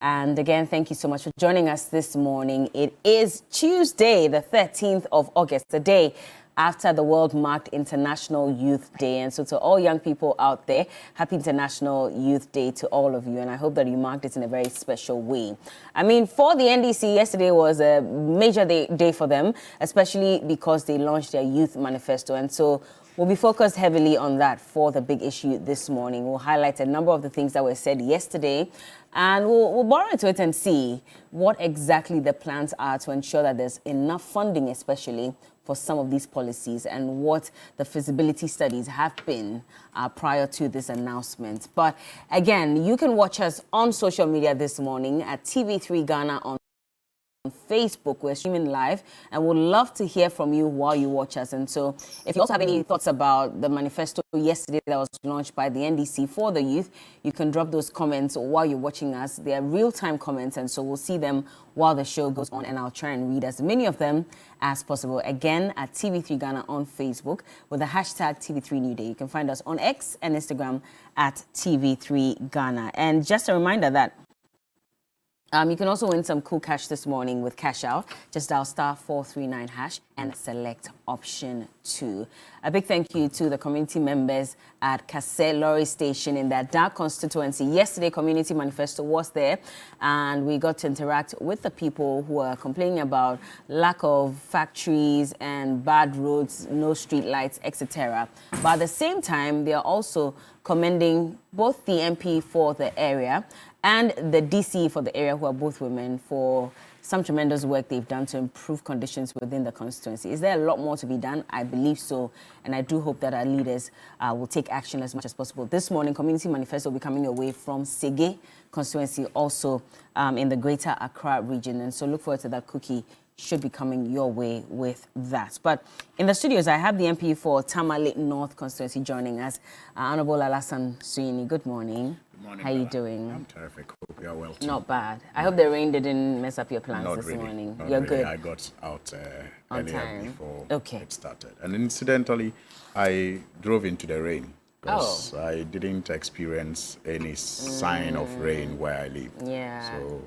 And again, thank you so much for joining us this morning. It is Tuesday, the 13th of August, the day after the world marked International Youth Day. And so to all young people out there, happy International Youth Day to all of you. And I hope that you marked it in a very special way. I mean, for the NDC, yesterday was a major day for them, especially because they launched their Youth Manifesto. And so we'll be focused heavily on that for the big issue this morning. We'll highlight a number of the things that were said yesterday, and we'll borrow into it and see what exactly the plans are to ensure that there's enough funding, especially for some of these policies, and what the feasibility studies have been prior to this announcement. But again, you can watch us on social media this morning at TV3 Ghana on Facebook. We're streaming live and would love to hear from you while you watch us. And so if you also have any thoughts about the manifesto yesterday that was launched by the NDC for the youth, you can drop those comments while you're watching us. They are real-time comments, and so we'll see them while the show goes on, and I'll try and read as many of them as possible. Again, at TV3 Ghana on Facebook with the hashtag TV3 New Day. You can find us on X and Instagram at TV3 Ghana. And just a reminder that you can also win some cool cash this morning with Cash Out. Just dial *439# and select option 2. A big thank you to the community members at Kase Lorry Station in that dark constituency. Yesterday, Community Manifesto was there, and we got to interact with the people who are complaining about lack of factories and bad roads, no street lights, etc. But at the same time, they are also commending both the MP for the area and the DC for the area, who are both women, for some tremendous work they've done to improve conditions within the constituency. Is there a lot more to be done? I believe so, and I do hope that our leaders will take action as much as possible. This morning, Community Manifesto will be coming away from Sege constituency, also in the Greater Accra region, and so look forward to that cookie. Should be coming your way with that. But in the studios, I have the MP for Tamale North constituency joining us, Honorable Alasan Suini. Good morning. Good morning. How are you doing? I'm terrific. Hope you're well too. Not bad. I hope the rain didn't mess up your plans Not this really. morning. Not You're really. good. I got out On earlier time. before it started. And incidentally, I drove into the rain because I didn't experience any sign of rain where I live. Yeah. So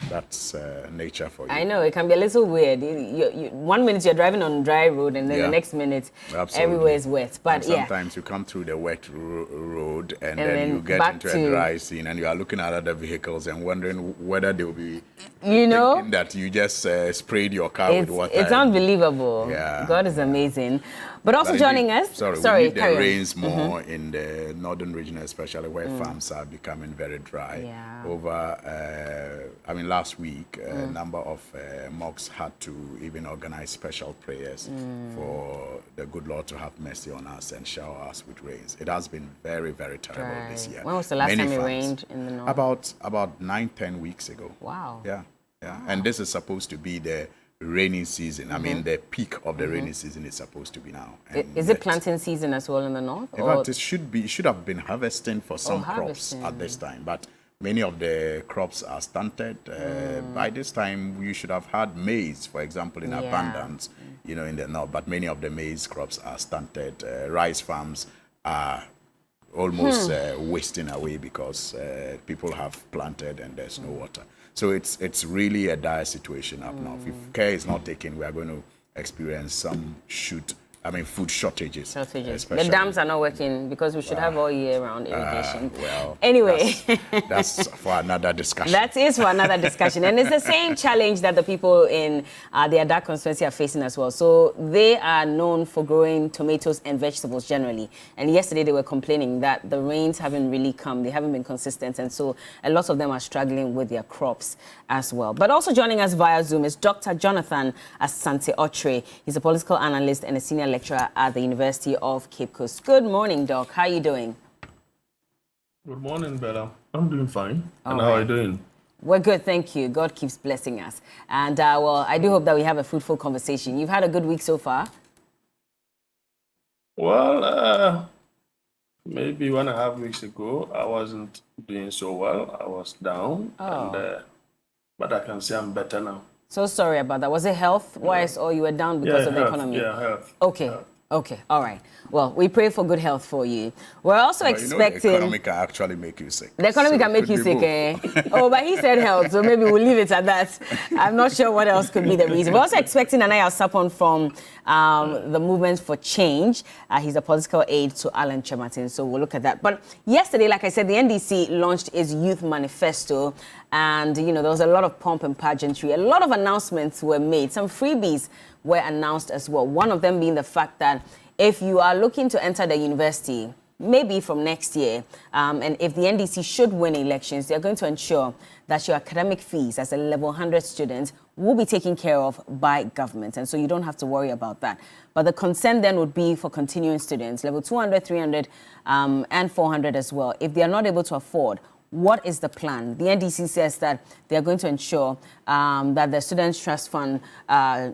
that's nature for you. I know, it can be a little weird. 1 minute you're driving on dry road, and then the next minute everywhere is wet. But and sometimes you come through the wet road and then you get into a dry scene, and you are looking at other vehicles and wondering whether they will be thinking that you just sprayed your car with water. It's unbelievable. Yeah. God is amazing. But also joining us... Sorry, we need the rains more in the northern region, especially where farms are becoming very dry. Yeah. Last week, a number of mosques had to even organize special prayers for the good Lord to have mercy on us and shower us with rains. It has been very, very terrible this year. When was the last time it rained in the north? About 9-10 weeks ago. Wow. Yeah. Wow. And this is supposed to be the rainy season. I mean, the peak of the rainy season is supposed to be now. Is it planting season as well in the north? In fact, it should have been harvesting for some crops at this time, but many of the crops are stunted. By this time, you should have had maize, for example, in abundance, in the north, but many of the maize crops are stunted. Rice farms are almost wasting away because people have planted and there's no water. So it's really a dire situation up north. If care is not taken, we are going to experience some food shortages. The dams are not working because we should have all year round irrigation. Anyway. That's for another discussion. That is for another discussion. And it's the same challenge that the people in the Adak constituency are facing as well. So they are known for growing tomatoes and vegetables generally. And yesterday they were complaining that the rains haven't really come. They haven't been consistent. And so a lot of them are struggling with their crops as well. But also joining us via Zoom is Dr. Jonathan Asante Otre. He's a political analyst and a senior lecturer at the University of Cape Coast. Good morning, Doc. How are you doing? Good morning, Bella. I'm doing fine. And how are you doing? We're good, thank you. God keeps blessing us. And, I do hope that we have a fruitful conversation. You've had a good week so far? Well, maybe 1.5 weeks ago, I wasn't doing so well. I was down. But I can say I'm better now. So sorry about that. Was it health-wise or you were down because of the economy? Yeah, health. Okay. Okay, all right. Well, we pray for good health for you. We're also expecting... the economy can actually make you sick. The economy can make you sick, eh? Oh, but he said health, so maybe we'll leave it at that. I'm not sure what else could be the reason. We're also expecting Anaya Sapon from the Movement for Change. He's a political aide to Alan Chematin, so we'll look at that. But yesterday, like I said, the NDC launched its Youth Manifesto, and, there was a lot of pomp and pageantry. A lot of announcements were made. Some freebies were announced as well. One of them being the fact that if you are looking to enter the university, maybe from next year, and if the NDC should win elections, they're going to ensure that your academic fees as a level 100 student will be taken care of by government. And so you don't have to worry about that. But the concern then would be for continuing students, level 200, 300, and 400 as well. If they are not able to afford, what is the plan? The NDC says that they are going to ensure that the Students' Trust Fund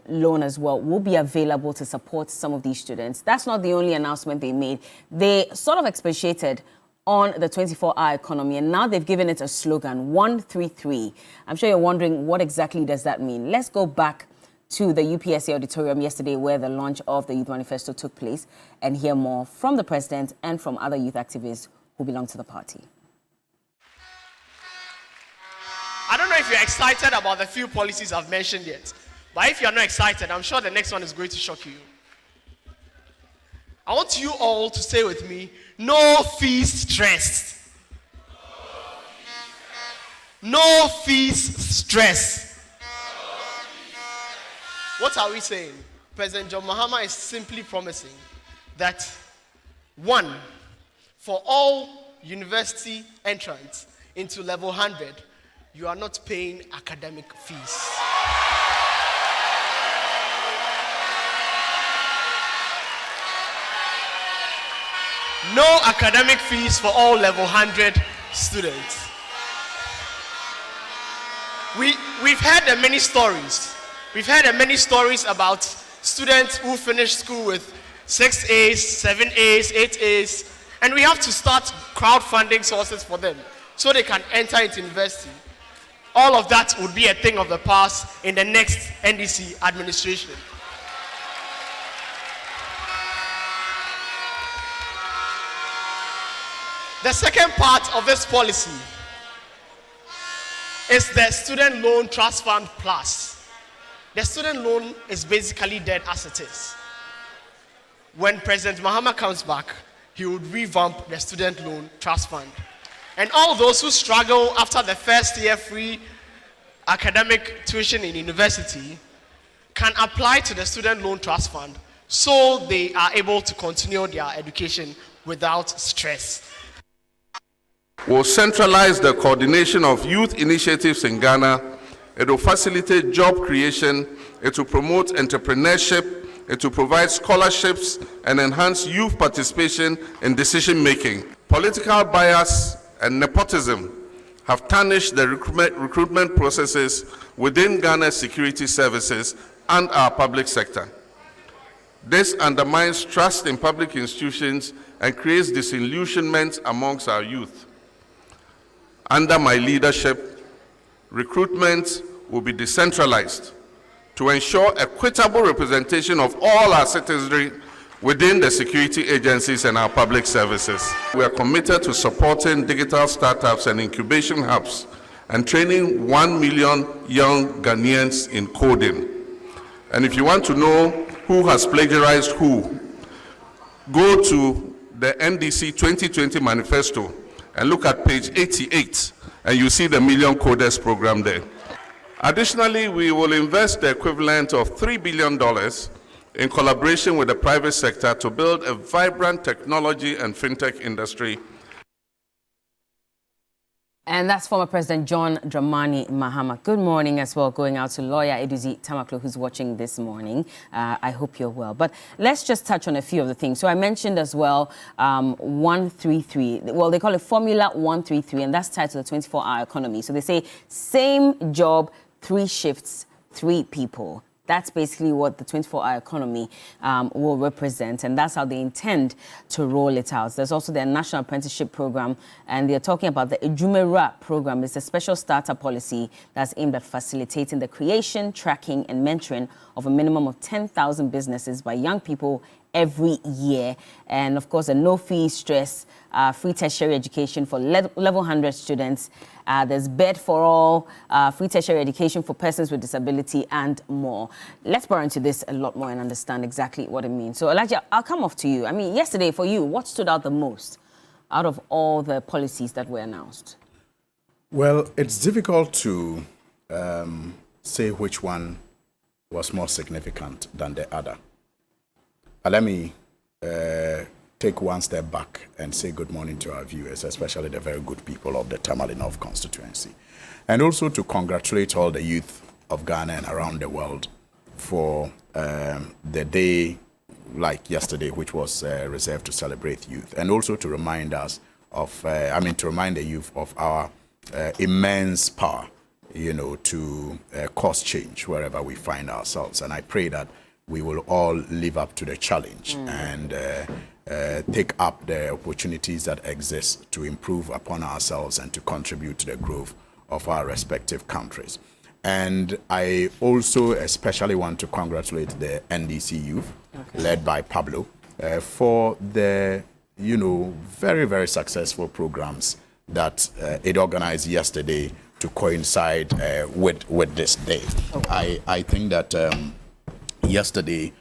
loan as well will be available to support some of these students. That's not the only announcement they made. They sort of expatiated on the 24-hour economy, and now they've given it a slogan, 133. I'm sure you're wondering, what exactly does that mean? Let's go back to the UPSA auditorium yesterday where the launch of the Youth Manifesto took place and hear more from the president and from other youth activists who belong to the party. I don't know if you're excited about the few policies I've mentioned yet, but if you're not excited, I'm sure the next one is going to shock you. I want you all to say with me, no fees stress. No fees stress. What are we saying? President John Mahama is simply promising that, one, for all university entrants into level 100, you are not paying academic fees. No academic fees for all level 100 students. We've heard many stories. We've heard many stories about students who finish school with 6 A's, 7 A's, 8 A's, and we have to start crowdfunding sources for them so they can enter into university. All of that would be a thing of the past in the next NDC administration. The second part of this policy is the Student Loan Trust Fund Plus. The student loan is basically dead as it is. When President Mahama comes back, he would revamp the Student Loan Trust Fund. And all those who struggle after the first year free academic tuition in university can apply to the Student Loan Trust Fund so they are able to continue their education without stress. Will centralize the coordination of youth initiatives in Ghana. It will facilitate job creation. It will promote entrepreneurship. It will provide scholarships and enhance youth participation in decision making. Political bias and nepotism have tarnished the recruitment processes within Ghana's security services and our public sector. This undermines trust in public institutions and creates disillusionment amongst our youth. Under my leadership, recruitment will be decentralized to ensure equitable representation of all our citizenry within the security agencies and our public services. We are committed to supporting digital startups and incubation hubs and training 1 million young Ghanaians in coding. And if you want to know who has plagiarized who, go to the NDC 2020 Manifesto and look at page 88, and you see the Million Coders program there. Additionally, we will invest the equivalent of $3 billion in collaboration with the private sector to build a vibrant technology and fintech industry. And that's former President John Dramani Mahama. Good morning as well, going out to lawyer Eduzi Tamaklo, who's watching this morning. I hope you're well. But let's just touch on a few of the things. So I mentioned as well 133. Well, they call it Formula 133, and that's tied to the 24-hour economy. So they say same job, 3 shifts, 3 people. that's basically what the 24-hour economy will represent, and that's how they intend to roll it out. There's also their National Apprenticeship Program, and they're talking about the Ejumera Program. It's a special starter policy that's aimed at facilitating the creation, tracking, and mentoring of a minimum of 10,000 businesses by young people every year. And of course, a no-fee stress, free tertiary education for level 100 students. There's bed for all, free tertiary education for persons with disability, and more. Let's borrow into this a lot more and understand exactly what it means. So Elijah, I'll come off to you. I mean, yesterday for you, what stood out the most out of all the policies that were announced? Well, it's difficult to say which one was more significant than the other. Let me take one step back and say good morning to our viewers, especially the very good people of the Tamale North constituency. And also to congratulate all the youth of Ghana and around the world for the day like yesterday, which was reserved to celebrate youth. And also to remind us of, to remind the youth of our immense power, to cause change wherever we find ourselves. And I pray that we will all live up to the challenge and take up the opportunities that exist to improve upon ourselves and to contribute to the growth of our respective countries. And I also especially want to congratulate the NDC Youth, led by Pablo, for the, very, very successful programs that it organized yesterday to coincide with this day. I think that yesterday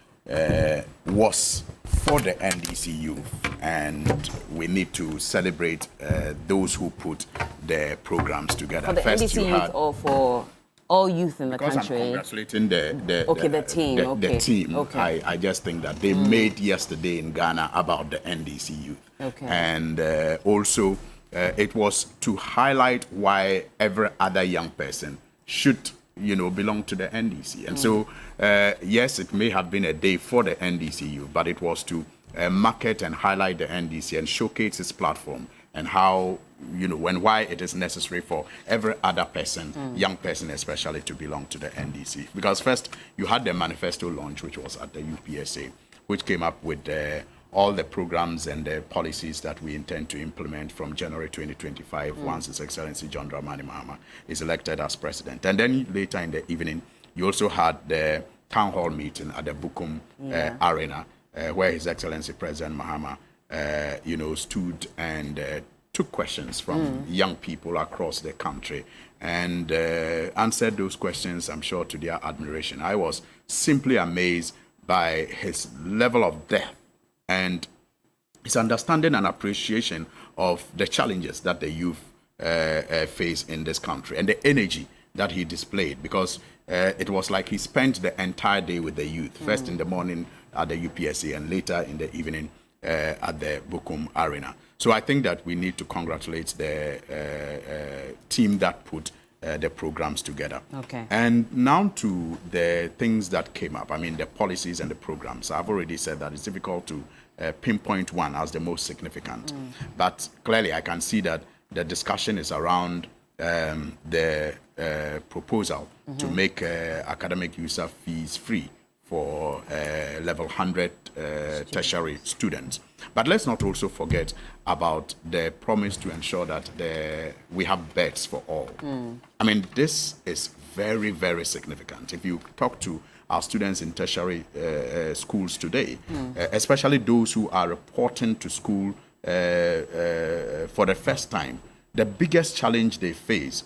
was for the NDC youth, and we need to celebrate those who put the programs together. For the NDC youth or for all youth in the country? I'm congratulating the team. The team. I just think that they made yesterday in Ghana about the NDC youth. And also it was to highlight why every other young person should belong to the NDC. And so, yes, it may have been a day for the NDCU, but it was to market and highlight the NDC and showcase its platform and how, and why it is necessary for every other person, young person especially, to belong to the NDC. Because first, you had the manifesto launch, which was at the UPSA, which came up with all the programs and the policies that we intend to implement from January 2025 once His Excellency John Dramani Mahama is elected as president. And then later in the evening, you also had the town hall meeting at the Bukum Arena, where His Excellency President Mahama, stood and took questions from young people across the country and answered those questions, I'm sure, to their admiration. I was simply amazed by his level of depth and his understanding and appreciation of the challenges that the youth face in this country and the energy that he displayed, because it was like he spent the entire day with the youth, first in the morning at the UPSA and later in the evening at the Bukum Arena. So I think that we need to congratulate the team that put the programs together. And now to the things that came up, the policies and the programs. I've already said that it's difficult to pinpoint one as the most significant. But clearly I can see that the discussion is around the proposal to make academic user fees free for level 100 tertiary students. But let's not also forget about the promise to ensure that we have beds for all. This is very, very significant. If you talk to our students in tertiary schools today, especially those who are reporting to school for the first time, the biggest challenge they face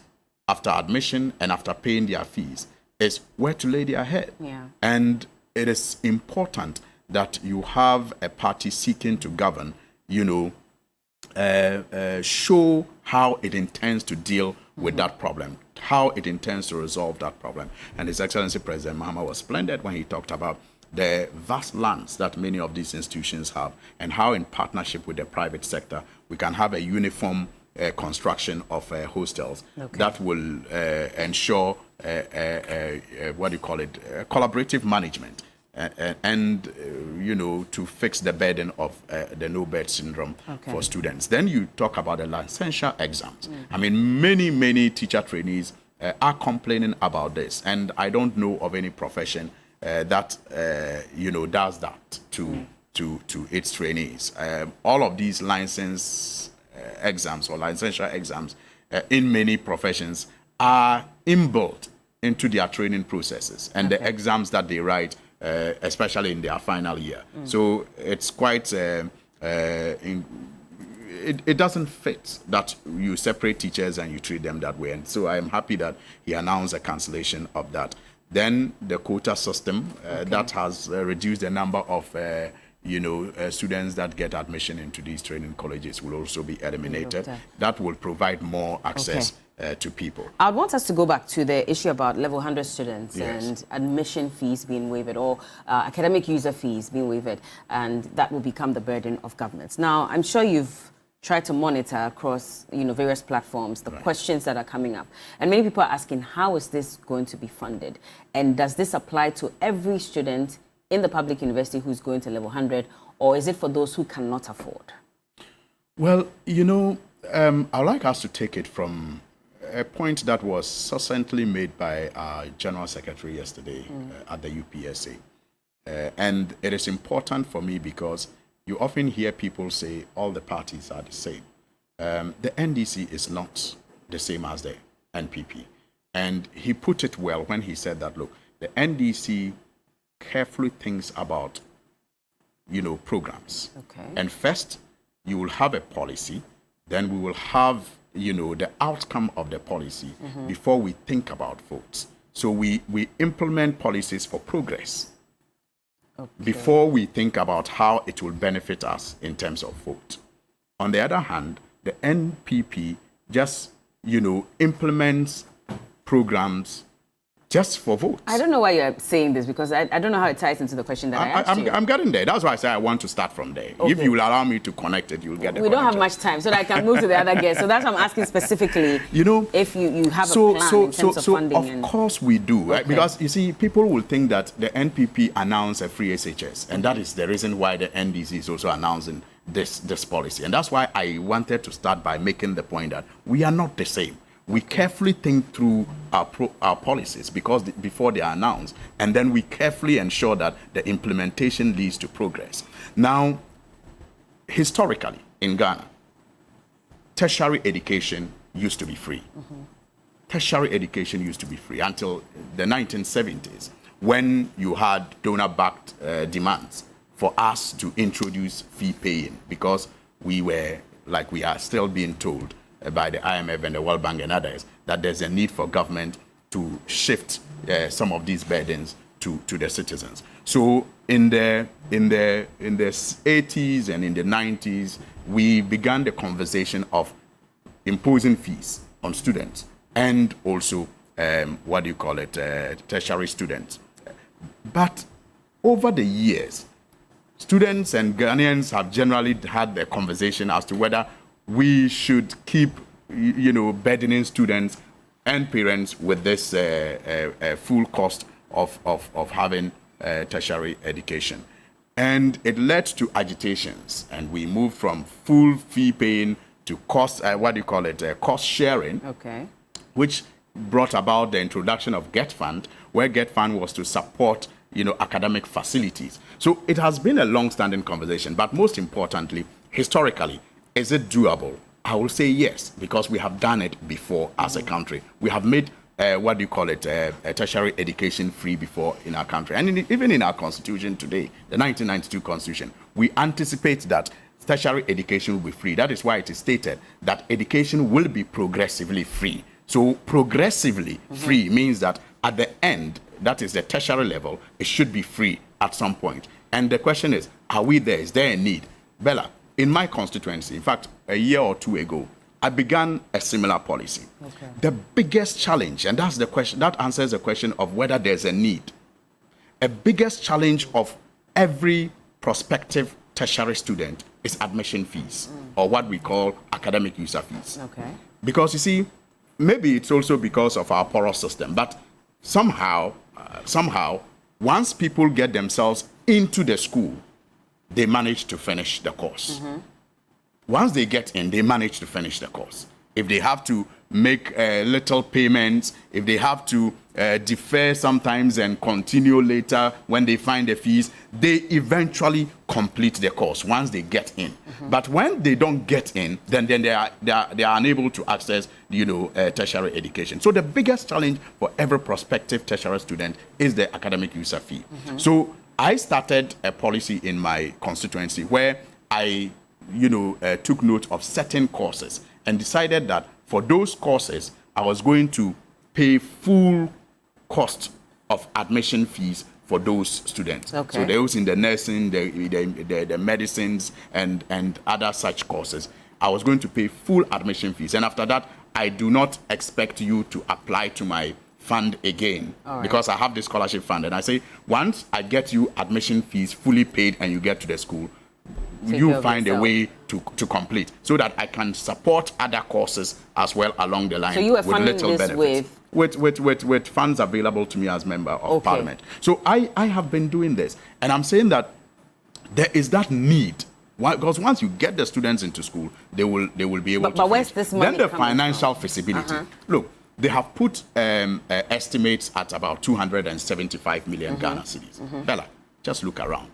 after admission and after paying their fees is where to lay their head. And it is important that you have a party seeking to govern, show how it intends to deal with that problem, how it intends to resolve that problem. And His Excellency President Mahama was splendid when he talked about the vast lands that many of these institutions have and how in partnership with the private sector, we can have a uniform construction of hostels that will ensure collaborative management and to fix the burden of the no bed syndrome for students. Then you talk about the licensure exams. many teacher trainees are complaining about this, and I don't know of any profession that does that to its trainees. All of these license exams or licensure exams in many professions are inbuilt into their training processes and the exams that they write, especially in their final year. So it's quite it doesn't fit that you separate teachers and you treat them that way. And so I'm happy that he announced a cancellation of that. Then the quota system that has reduced the number of students that get admission into these training colleges will also be eliminated. That will provide more access to people. I would want us to go back to the issue about level 100 students and admission fees being waived or academic user fees being waived, and that will become the burden of governments. Now, I'm sure you've tried to monitor across various platforms the questions that are coming up, and many people are asking, how is this going to be funded, and does this apply to every student in the public university who's going to level 100, or is it for those who cannot afford? Well, I'd like us to take it from a point that was succinctly made by our General Secretary yesterday at the UPSA. And it is important for me because you often hear people say all the parties are the same. The NDC is not the same as the NPP. And he put it well when he said that, look, the NDC carefully thinks about, programs. And first, you will have a policy, then we will have, the outcome of the policy before we think about votes. So we implement policies for progress before we think about how it will benefit us in terms of vote. On the other hand, the NPP just, implements programs just for votes. I don't know why you're saying this, because I don't know how it ties into the question that I asked you. I'm getting there. That's why I say I want to start from there. If you will allow me to connect it, you'll get it. We don't have much time, so that I can move to the other guest. So that's what I'm asking specifically, if you have a plan in terms of funding. Of course we do, right? Because, you see, people will think that the NPP announced a FreeSHS, and that is the reason why the NDC is also announcing this policy. And that's why I wanted to start by making the point that we are not the same. We carefully think through our policies before they are announced, and then we carefully ensure that the implementation leads to progress. Now, historically in Ghana, tertiary education used to be free. Tertiary education used to be free until the 1970s, when you had donor-backed demands for us to introduce fee paying, because we were, like we are still being told by the IMF and the World Bank and others, that there's a need for government to shift some of these burdens to the citizens. So in the 80s and in the 90s, we began the conversation of imposing fees on students and also tertiary students. But over the years, students and Ghanaians have generally had the conversation as to whether we should keep, burdening students and parents with this full cost of having tertiary education. And it led to agitations, and we moved from full fee paying to cost, cost sharing, which brought about the introduction of Get Fund, where Get Fund was to support, academic facilities. So it has been a long-standing conversation, but most importantly, historically, is it doable? I will say yes, because we have done it before as a country. We have made tertiary education free before in our country. And even in our constitution today, the 1992 constitution, we anticipate that tertiary education will be free. That is why it is stated that education will be progressively free. So progressively free means that at the end, that is the tertiary level, it should be free at some point. And the question is, are we there? Is there a need? Bella, in my constituency, in fact, a year or two ago, I began a similar policy. The biggest challenge, and that's the question, that answers the question of whether there's a need. A biggest challenge of every prospective tertiary student is admission fees, or what we call academic user fees. Because you see, maybe it's also because of our porous system, but somehow, once people get themselves into the school, they manage to finish the course. Once they get in, they manage to finish the course. if they have to make little payments, if they have to defer sometimes and continue later when they find the fees, they eventually complete the course once they get in. But when they don't get in, then they are unable to access, tertiary education. So the biggest challenge for every prospective tertiary student is the academic user fee. So I started a policy in my constituency where I, took note of certain courses and decided that for those courses, I was going to pay full cost of admission fees for those students. Okay. So those in the nursing, the medicines, and other such courses, I was going to pay full admission fees. And after that, I do not expect you to apply to my fund again, because I have the scholarship fund. And I say, once I get you admission fees fully paid and you get to the school, you find a way to complete, so that I can support other courses as well along the line. So you were with funding little this benefits. With funds available to me as member of parliament. So I have been doing this, and I'm saying that there is that need. Why? Because once you get the students into school, they will be able to. But where's this money? Then the financial feasibility. Look, they have put estimates at about 275 million Ghana cedis. Bella, just look around.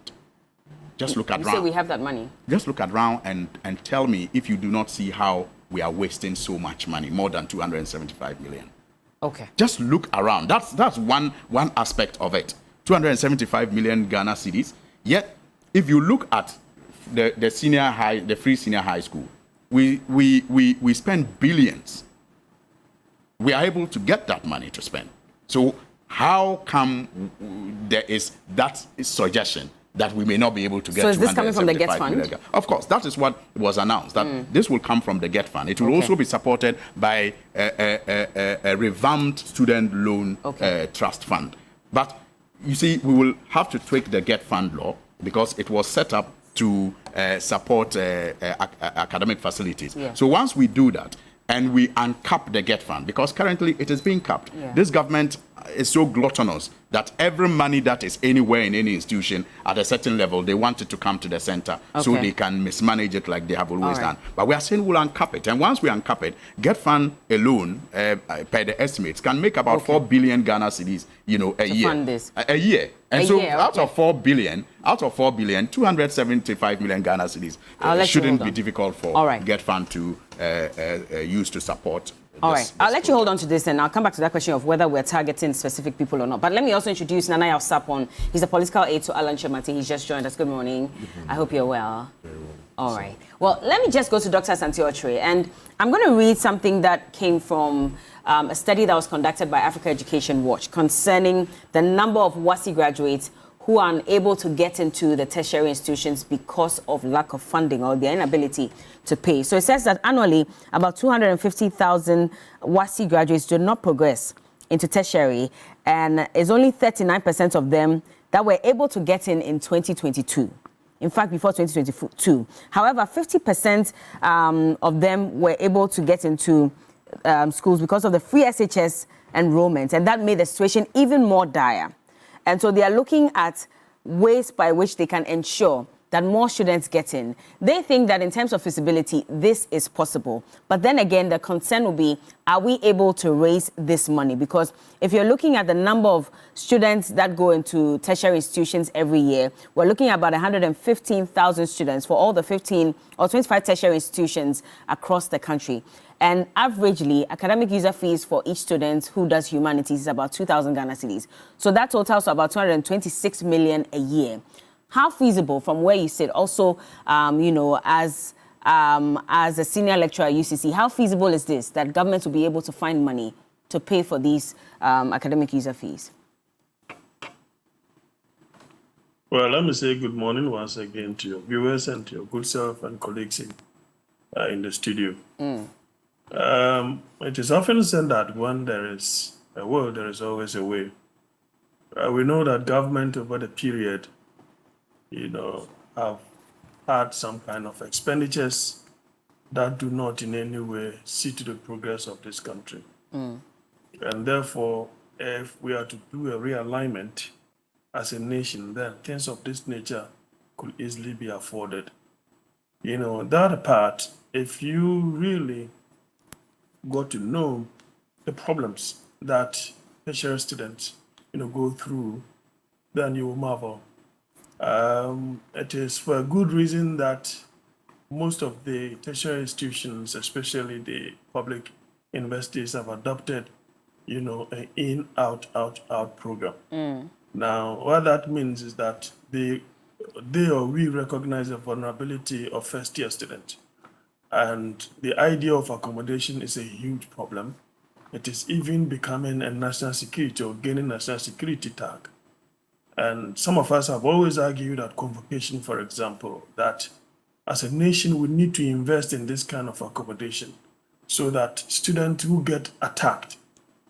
Just look around. You say we have that money. Just look around and tell me if you do not see how we are wasting so much money, more than 275 million. Okay. Just look around. That's one aspect of it. 275 million Ghana cedis. Yet, if you look at the senior high, the free senior high school, we spend billions. We are able to get that money to spend. So how come there is that suggestion that we may not be able to get? So is this coming from the GET fund? Of course, that is what was announced, that this will come from the GET fund. It will also be supported by a revamped student loan trust fund. But you see, we will have to tweak the GET fund law because it was set up to support academic facilities. Yeah. So once we do that, and we uncap the GET fund, because currently it is being capped. Yeah. This government is so gluttonous that every money that is anywhere in any institution at a certain level, they want it to come to the center so they can mismanage it like they have always done. But we are saying we'll uncap it. And once we uncap it, GET fund alone, per the estimates, can make about 4 billion Ghana cedis, a year. Fund this. A year. And out of 4 billion, 275 million Ghana cedis shouldn't be difficult for GET fund to use to support. All right, I'll let you hold on to this, and I'll come back to that question of whether we're targeting specific people or not. But let me also introduce Nanaya Sapon. He's a political aide to Alan Chemati. He's just joined us. Good morning. I hope you're well. Very well. All right. Well, let me just go to Dr. Santiotre, and I'm going to read something that came from a study that was conducted by Africa Education Watch concerning the number of WASSCE graduates who are unable to get into the tertiary institutions because of lack of funding or their inability to pay. So it says that annually, about 250,000 WASSCE graduates do not progress into tertiary, and it's only 39% of them that were able to get in 2022. In fact, before 2022. However, 50% of them were able to get into schools because of the FreeSHS enrollment, and that made the situation even more dire. And so they are looking at ways by which they can ensure that more students get in. They think that in terms of feasibility, this is possible. But then again, the concern will be, are we able to raise this money? Because if you're looking at the number of students that go into tertiary institutions every year, we're looking at about 115,000 students for all the 15 or 25 tertiary institutions across the country. And averagely, academic user fees for each student who does humanities is about 2,000 Ghana cedis. So that totals to about 226 million a year. How feasible, from where you sit, also, as a senior lecturer at UCC, how feasible is this, that government will be able to find money to pay for these academic user fees? Well, let me say good morning once again to your viewers and to your good self and colleagues in the studio. It is often said that when there is a will, there is always a way. We know that government over the period, have had some kind of expenditures that do not in any way see to the progress of this country. And therefore, if we are to do a realignment as a nation, then things of this nature could easily be afforded. That part, if you really got to know the problems that tertiary students, go through, then you will marvel. It is for a good reason that most of the tertiary institutions, especially the public universities, have adopted, an in, out, out, out program. Now, what that means is that they or we recognize the vulnerability of first-year students. And the idea of accommodation is a huge problem. It is even becoming a national security or gaining national security tag. And some of us have always argued at convocation, for example, that as a nation, we need to invest in this kind of accommodation so that students who get attacked,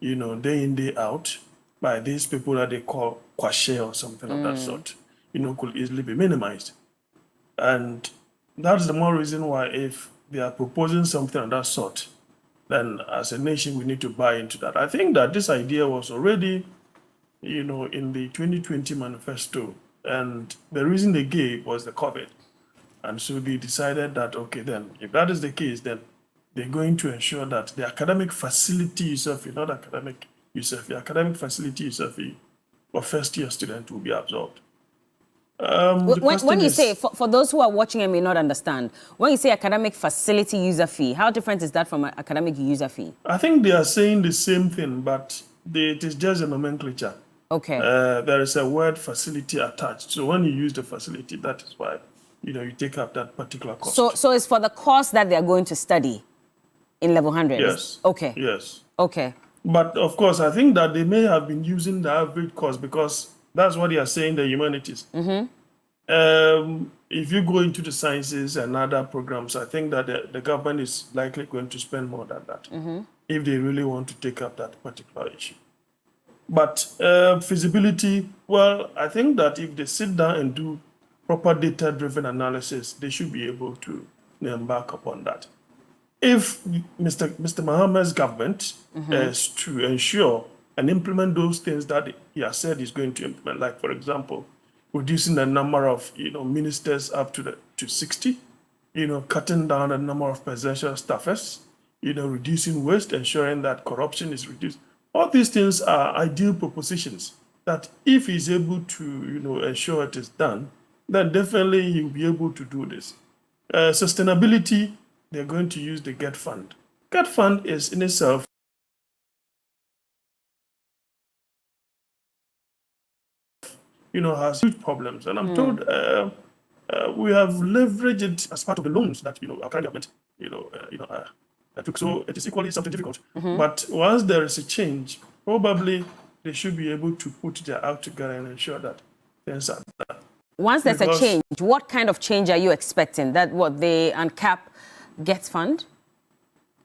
day in, day out, by these people that they call kwashe or something of that sort, could easily be minimized. And that's the more reason why if they are proposing something of that sort, then as a nation, we need to buy into that. I think that this idea was already, in the 2020 manifesto, and the reason they gave was the COVID. And so they decided that, okay, then if that is the case, then they're going to ensure that the academic facility itself, not academic itself, the academic facility itself of first-year student will be absorbed. When you say, for those who are watching and may not understand, when you say academic facility user fee, how different is that from an academic user fee? I think they are saying the same thing, but it is just a nomenclature. Okay. There is a word facility attached. So when you use the facility, that is why, you take up that particular cost. So it's for the course that they're going to study in level 100? Yes. Okay. Yes. Okay. But of course, I think that they may have been using the average cost because that's what they are saying, the humanities. If you go into the sciences and other programs, I think that the government is likely going to spend more than that if they really want to take up that particular issue. But feasibility, well, I think that if they sit down and do proper data-driven analysis, they should be able to embark upon that. If Mr. Mohammed's government is to ensure and implement those things that he has said he's going to implement, like, for example, reducing the number of ministers up to 60, cutting down the number of presidential staffers, reducing waste, ensuring that corruption is reduced. All these things are ideal propositions that if he's able to ensure it is done, then definitely he'll be able to do this. Sustainability, they're going to use the GET Fund. GET Fund is in itself has huge problems. And I'm told we have leveraged it as part of the loans that, our current government, took. So it is equally something difficult. But once there is a change, probably they should be able to put their act together and ensure that things are done. Once there's a change, what kind of change are you expecting? That what they uncap GET Fund?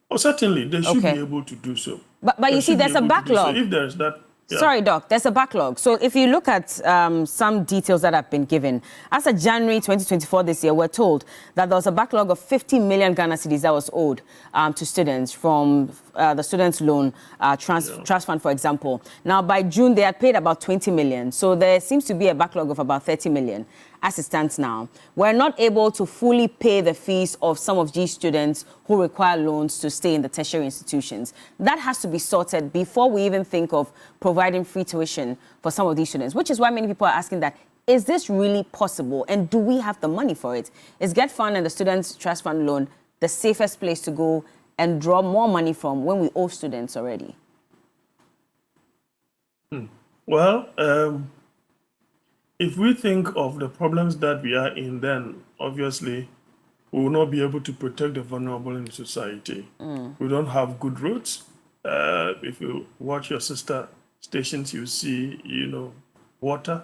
Oh, certainly, they should be able to do so. But you see, there's a backlog. So if there's that. Yeah. Sorry, Doc, there's a backlog. So if you look at some details that have been given, as of January 2024 this year, we're told that there was a backlog of 50 million Ghana cedis that was owed to students from the students' loan trust fund, for example. Now, by June, they had paid about 20 million. So there seems to be a backlog of about 30 million. As it stands now, we're not able to fully pay the fees of some of these students who require loans to stay in the tertiary institutions. That has to be sorted before we even think of providing free tuition for some of these students, which is why many people are asking that, is this really possible? And do we have the money for it? Is GET Fund and the Students' Trust Fund loan the safest place to go and draw more money from when we owe students already? Well, if we think of the problems that we are in, then obviously we will not be able to protect the vulnerable in society. We don't have good roads. If you watch your sister stations, you see, water,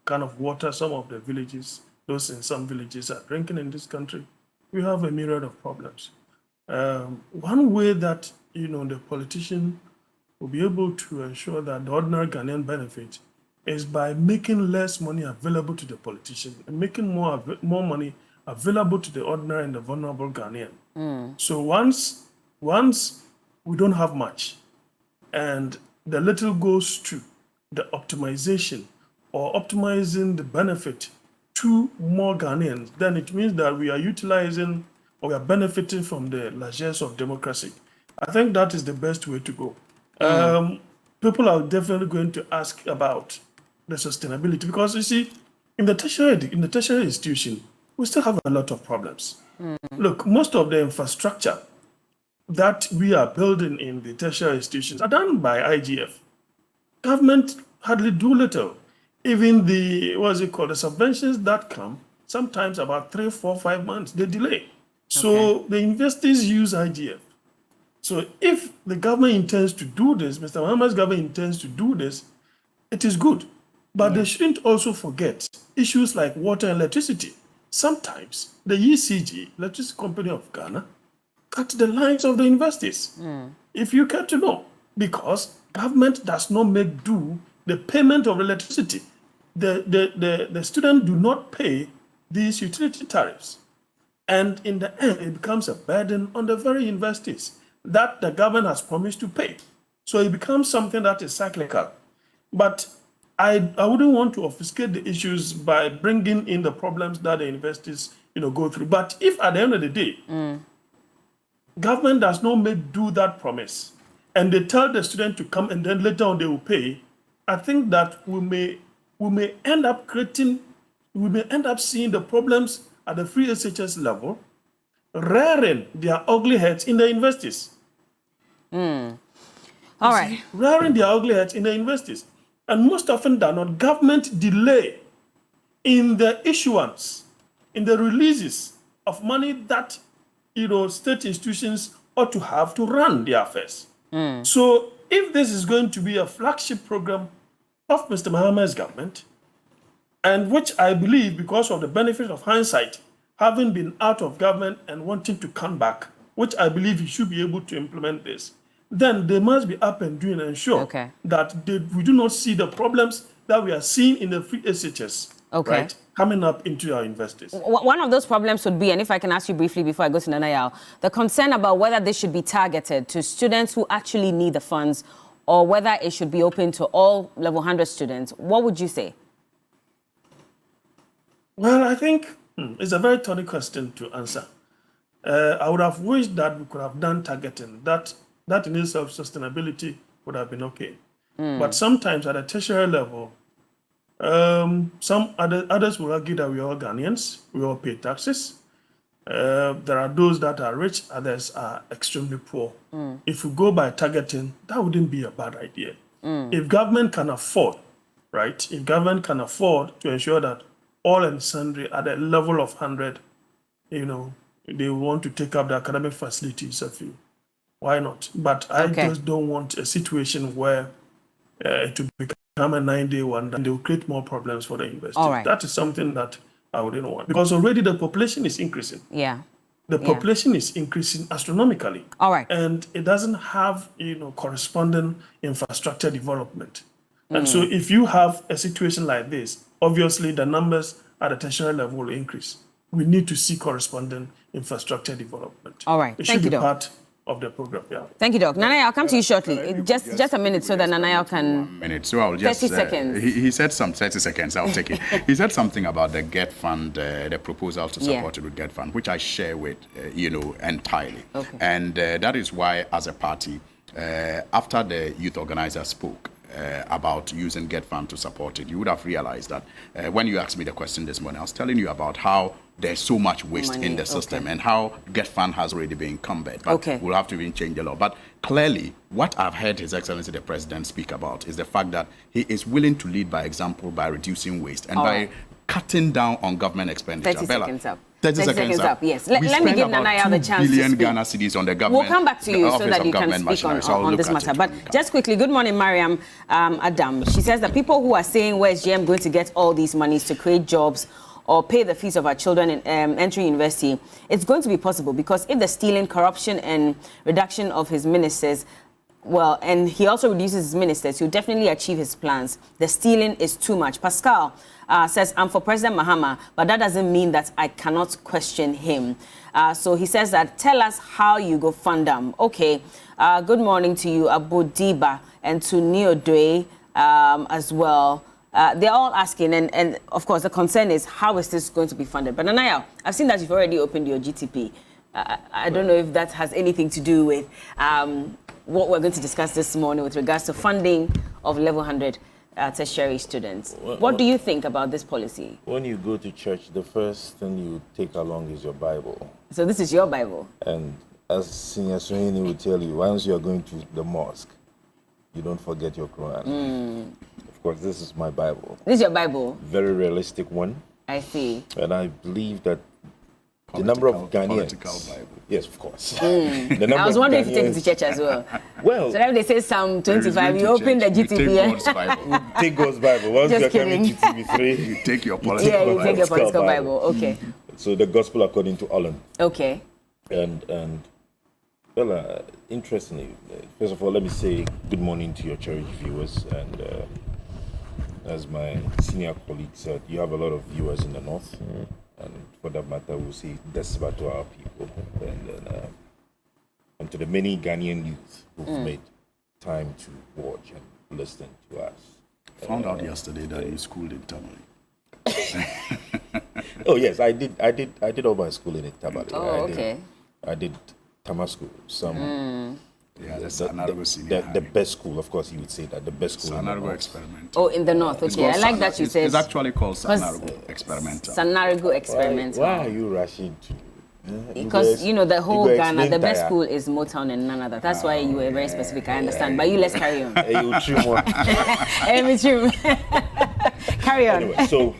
kind of water. Some of the villages, those in some villages are drinking in this country. We have a myriad of problems. One way that, the politician will be able to ensure that the ordinary Ghanaian benefit is by making less money available to the politician and making more money available to the ordinary and the vulnerable Ghanaian. So once we don't have much and the little goes to the optimization or optimizing the benefit to more Ghanaians, then it means that we are utilizing or we are benefiting from the largesse of democracy. I think that is the best way to go. People are definitely going to ask about the sustainability because you see, in the tertiary institution, we still have a lot of problems. Look, most of the infrastructure that we are building in the tertiary institutions are done by IGF. Government hardly do little. Even the, the subventions that come, sometimes about 3, 4, 5 months, they delay. So the investors use IGF. So if the government intends to do this, Mr. Mahama's government intends to do this, it is good. But they shouldn't also forget issues like water and electricity. Sometimes the ECG, Electricity Company of Ghana, cut the lines of the investors, if you care to know, because government does not make due the payment of electricity. The students do not pay these utility tariffs. And in the end, it becomes a burden on the very investors that the government has promised to pay. So it becomes something that is cyclical. But I wouldn't want to obfuscate the issues by bringing in the problems that the investors go through. But if at the end of the day, government does not make do that promise, and they tell the student to come and then later on they will pay, I think that we may end up seeing the problems at the FreeSHS level rearing their ugly heads in the investors. All right. Rearing their ugly heads in the investors. And most often than not, government delay in the issuance, in the releases of money that state institutions ought to have to run their affairs. So if this is going to be a flagship program of Mr. Mahama's government, and which I believe, because of the benefit of hindsight, having been out of government and wanting to come back, which I believe he should be able to implement this, then they must be up and doing and ensure that we do not see the problems that we are seeing in the FreeSHS, right, coming up into our investors. One of those problems would be, and if I can ask you briefly before I go to Nanayao, the concern about whether this should be targeted to students who actually need the funds or whether it should be open to all level 100 students. What would you say? Well, I think it's a very thorny question to answer. I would have wished that we could have done targeting. That in itself, sustainability would have been okay. But sometimes at a tertiary level, some others will argue that we are all Ghanaians, we all pay taxes. There are those that are rich, others are extremely poor. If we go by targeting, that wouldn't be a bad idea. If government can afford, right, if government can afford to ensure that all and sundry at a level of 100, they want to take up the academic facilities of you. Why not? But I just don't want a situation where it will become a 9-day wonder and they will create more problems for the investors. That is something that I wouldn't want, because already the population is increasing. The population is increasing astronomically. And it doesn't have, corresponding infrastructure development. And so if you have a situation like this, obviously the numbers at the tertiary level will increase. We need to see corresponding infrastructure development. It should be part of the program. Thank you, Doc. Nanaya, I'll come to you shortly. Just a minute so that Nanaya can... 1 minute. So I'll just... 30 seconds. He said some 30 seconds. I'll take it. He said something about the GET Fund, the proposal to support it with GET Fund, which I share with, entirely. And that is why, as a party, after the youth organizer spoke about using GET Fund to support it, you would have realized that when you asked me the question this morning, I was telling you about how there's so much waste in the system and how GET Fund has already been encumbered. But we'll have to even change the law. But clearly, what I've heard His Excellency the President speak about is the fact that he is willing to lead by example by reducing waste and by cutting down on government expenditure. 30 seconds up. 30 seconds up. Yes. Let me give Nanaya the chance to speak. Ghana cedis on the government. We'll come back to you so that you can speak on this matter. But just quickly, good morning, Mariam Adam. She says that people who are saying, where's GM going to get all these monies to create jobs or pay the fees of our children in entering university, it's going to be possible because if the stealing, corruption and reduction of his ministers, well, and he also reduces his ministers, he'll definitely achieve his plans. The stealing is too much. Pascal says, I'm for President Mahama, but that doesn't mean that I cannot question him. So he says that, tell us how you go fund them. Okay, good morning to you, Abu Diba, and to Neodwe as well. They're all asking, and of course, the concern is how is this going to be funded? But Nanaya, I've seen that you've already opened your GTP. I don't know if that has anything to do with what we're going to discuss this morning with regards to funding of level 100 tertiary students. What do you think about this policy? When you go to church, the first thing you take along is your Bible. So this is your Bible? And as Senior Swahini will tell you, once you are going to the mosque, you don't forget your Quran. Of course, this is my Bible. This is your Bible? Very realistic one. I see. And I believe that the number of Ghanaians... Political Bible. Yes, of course. I was wondering if you take it to church as well. Well... So if they say Psalm 25, you open the GTB. Take God's Bible. Once Just you are coming to kidding. TV3, You take your political Yeah, you Bible. take your political Bible. Okay. So the Gospel according to Alan. Okay. And well, interestingly, first of all, let me say good morning to your cherished viewers. And as my senior colleague said, you have a lot of viewers in the north. And for that matter, we'll say Desba to our people. And to the many Ghanaian youth who've made time to watch and listen to us. Found out yesterday that you schooled in Tamale. Oh yes, I did all my schooling in Tamale. Oh, okay. I did Tamasco, some Yeah, that's Sanargo Senior. the best school, of course, you would say that the best school. in the Sanargo north. Experimental. Oh, in the north. It's Okay, I called like that you said. It's actually called Sanargo Experimental. Sanarigo Experimental. Why are you rushing to? Because, you know, the whole go Ghana, the explain best tire. school is Motown and none other. That's why you were very specific, I understand. But you, let's carry on. You trim one. It's true. Carry on. Anyway, so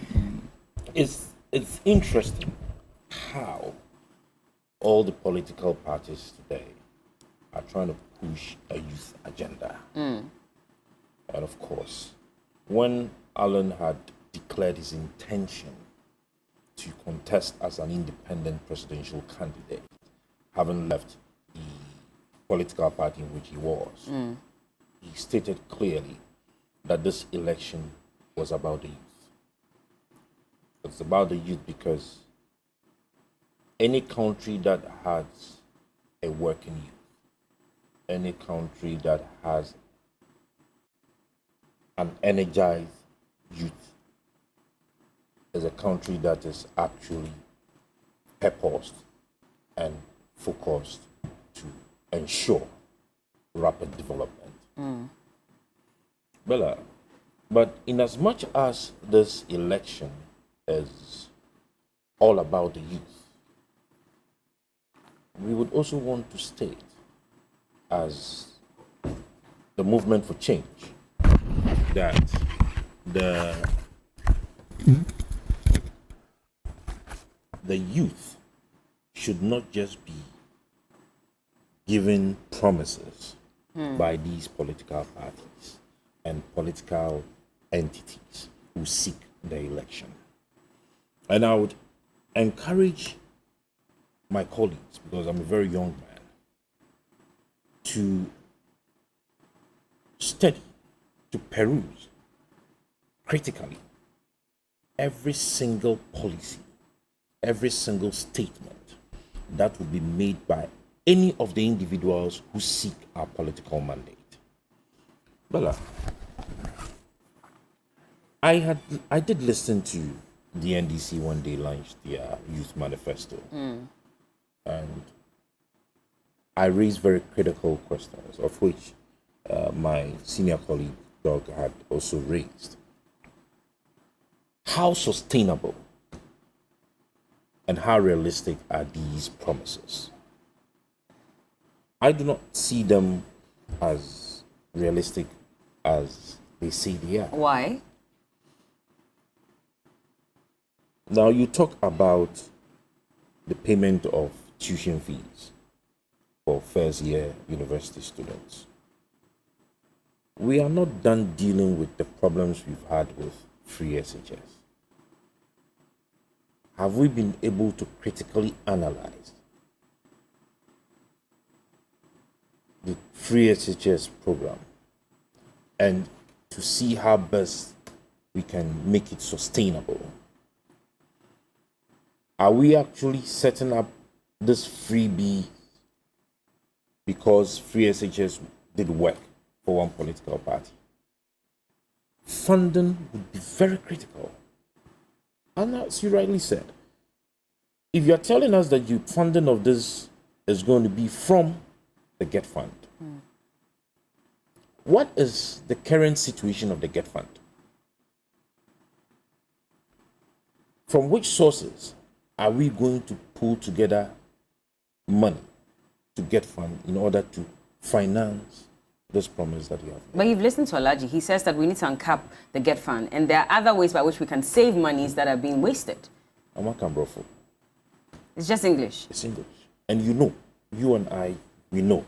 it's interesting how all the political parties today are trying to push a youth agenda. And of course, when Alan had declared his intention to contest as an independent presidential candidate, having left the political party in which he was, he stated clearly that this election was about the youth. It's about the youth because any country that has a working youth, any country that has an energized youth, is a country that is actually purposed and focused to ensure rapid development. Bella, but in as much as this election is all about the youth, we would also want to state, as the movement for change, that the youth should not just be given promises by these political parties and political entities who seek the election. And I would encourage my colleagues, because I'm a very young man, to study, to peruse critically every single policy, every single statement that will be made by any of the individuals who seek our political mandate. Bella, I did listen to the NDC when they launched their Youth Manifesto. And I raised very critical questions, of which my senior colleague, Doug, had also raised. How sustainable and how realistic are these promises? I do not see them as realistic as they say they are. Why? Now, you talk about the payment of tuition fees for first-year university students. We are not done dealing with the problems we've had with FreeSHS. Have we been able to critically analyze the FreeSHS program and to see how best we can make it sustainable? Are we actually setting up this freebie because FreeSHS did work for one political party? Funding would be very critical. And as you rightly said, if you're telling us that the funding of this is going to be from the GET Fund, what is the current situation of the GET Fund? From which sources are we going to pull together money to GET Fund in order to finance this promise that you have made? But you've listened to Alaji. He says that we need to uncap the GET Fund, and there are other ways by which we can save monies that are being wasted. It's just English. It's English. And you know, you and I, we know.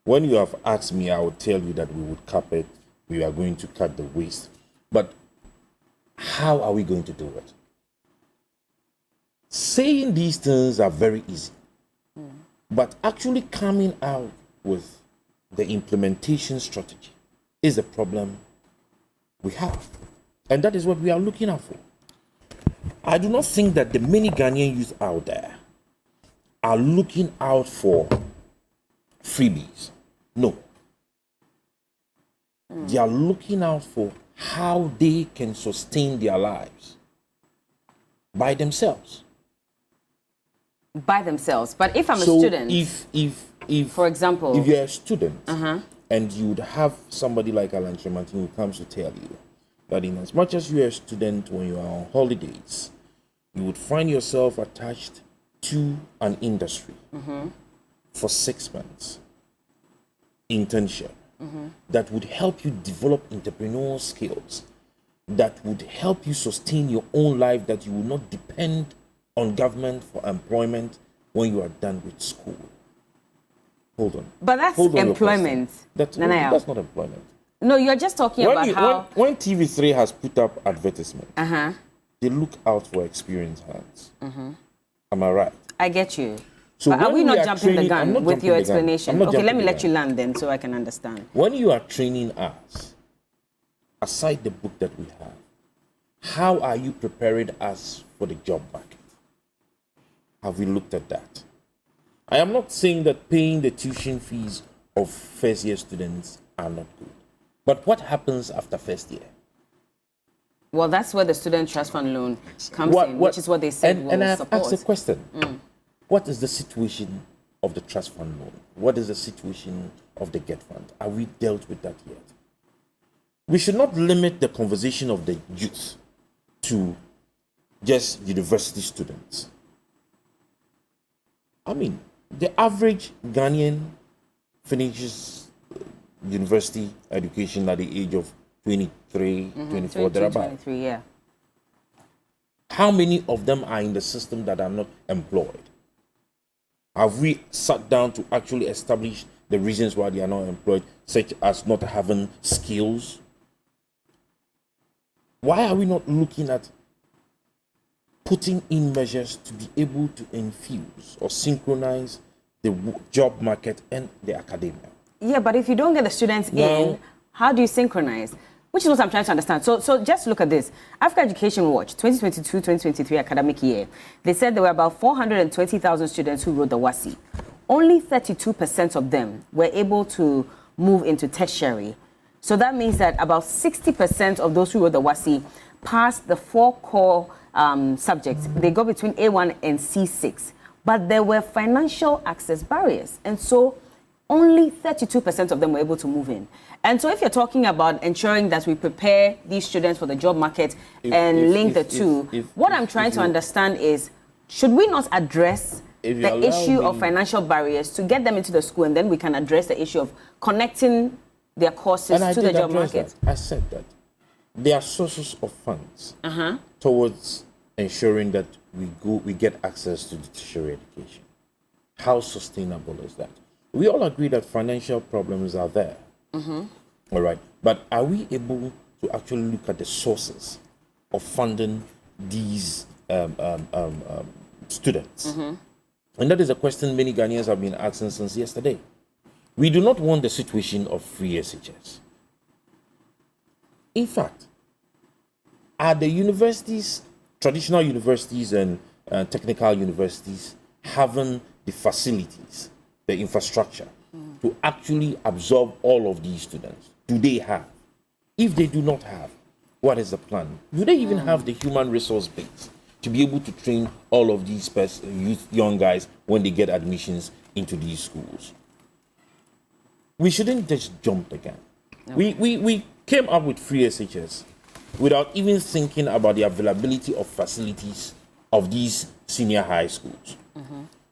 When you have asked me, I will tell you that we would cap it, we are going to cut the waste. But how are we going to do it? Saying these things are very easy. But actually coming out with the implementation strategy is a problem we have. And that is what we are looking out for. I do not think that the many Ghanaian youth out there are looking out for freebies. No. They are looking out for how they can sustain their lives by themselves. By themselves. But if I'm a So student, if for example, if you're a student and you would have somebody like Alan Tremantin who comes to tell you that in as much as you're a student when you are on holidays, you would find yourself attached to an industry for 6 months internship that would help you develop entrepreneurial skills, that would help you sustain your own life, that you will not depend on government for employment when you are done with school. Hold on. But that's employment. That's not employment. No, you're just talking about how... When TV3 has put up advertisement, they look out for experienced hands. Am I right? I get you. So but are we not jumping the I'm gun not with your jumping the gun. explanation? I'm not Okay, let jumping me the let you gun. land then so I can understand. When you are training us, aside the book that we have, how are you preparing us for the job market? Have we looked at that? I am not saying that paying the tuition fees of first-year students are not good. But what happens after first year? Well, that's where the Student Trust Fund loan comes in, which is what they said will and I have support. asked a question. What is the situation of the Trust Fund loan? What is the situation of the GET Fund? Are we dealt with that yet? We should not limit the conversation of the youth to just university students. I mean, the average Ghanaian finishes university education at the age of 23, 24, thereabout. 23, yeah. How many of them are in the system that are not employed? Have we sat down to actually establish the reasons why they are not employed, such as not having skills? Why are we not looking at putting in measures to be able to infuse or synchronize the job market and the academia? Yeah, but if you don't get the students in, how do you synchronize? Which is what I'm trying to understand. So just look at this. Africa Education Watch, 2022-2023 academic year, they said there were about 420,000 students who wrote the WASI. Only 32% of them were able to move into tertiary. So that means that about 60% of those who wrote the WASI passed the 4 core subjects. They got between A1 and C6. But there were financial access barriers. And so only 32% of them were able to move in. And so if you're talking about ensuring that we prepare these students for the job market link the two, what I'm trying to understand is, should we not address the issue of financial barriers to get them into the school, and then we can address the issue of connecting their courses to the job market? I said that there are sources of funds towards ensuring that we get access to the tertiary education. How sustainable is that? We all agree that financial problems are there. All right. But are we able to actually look at the sources of funding these students? And that is a question many Ghanaians have been asking since yesterday. We do not want the situation of FreeSHS. In fact, are the universities, traditional universities and technical universities, having the facilities, the infrastructure to actually absorb all of these students? Do they have? If they do not have, what is the plan? Do they even have the human resource base to be able to train all of these young guys when they get admissions into these schools. We shouldn't just jump the gun. Okay. We came up with FreeSHS without even thinking about the availability of facilities of these senior high schools.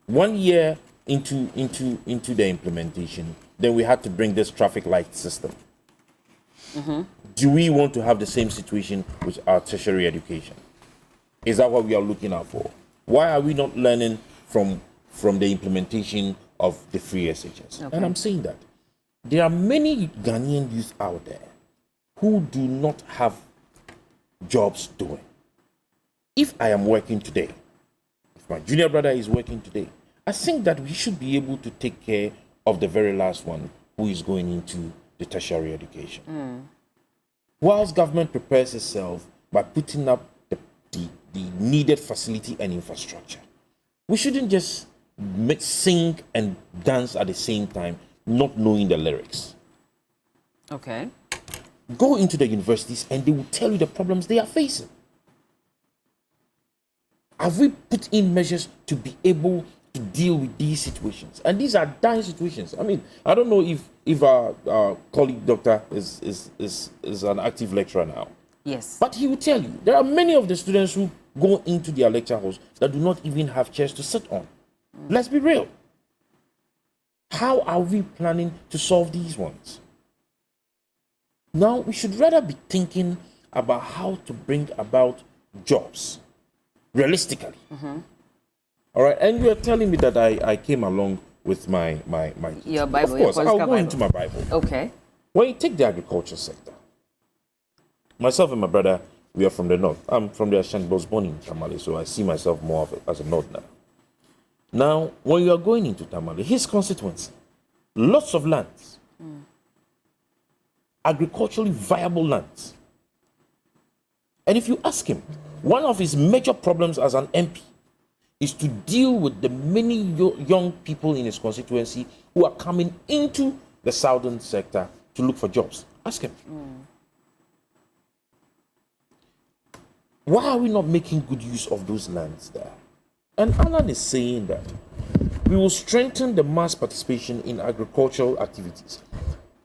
1 year into the implementation, then we had to bring this traffic light system. Do we want to have the same situation with our tertiary education? Is that what we are looking out for? Why are we not learning from the implementation of the FreeSHS? Okay. And I'm saying that there are many Ghanaian youth out there who do not have jobs doing. If I am working today, if my junior brother is working today, I think that we should be able to take care of the very last one who is going into the tertiary education. Whilst government prepares itself by putting up the needed facility and infrastructure, we shouldn't just sing and dance at the same time, not knowing the lyrics. Okay. Go into the universities and they will tell you the problems they are facing. Have we put in measures to be able to deal with these situations? And these are dire situations. I mean, I don't know if our colleague doctor is an active lecturer now. Yes. But he will tell you, there are many of the students who go into their lecture halls that do not even have chairs to sit on. Let's be real. How are we planning to solve these ones? Now, we should rather be thinking about how to bring about jobs realistically. All right, and you are telling me that I came along with my your Bible. Of course, I'll go into my Bible. Okay. When you take the agriculture sector, myself and my brother, we are from the north. I'm from the Ashanti, but I was born in Tamale, so I see myself more of it as a northerner. Now, when you are going into Tamale, his constituency, lots of lands, agriculturally viable lands. And if you ask him, one of his major problems as an MP is to deal with the many young people in his constituency who are coming into the southern sector to look for jobs. Ask him. Why are we not making good use of those lands there? And Alan is saying that we will strengthen the mass participation in agricultural activities.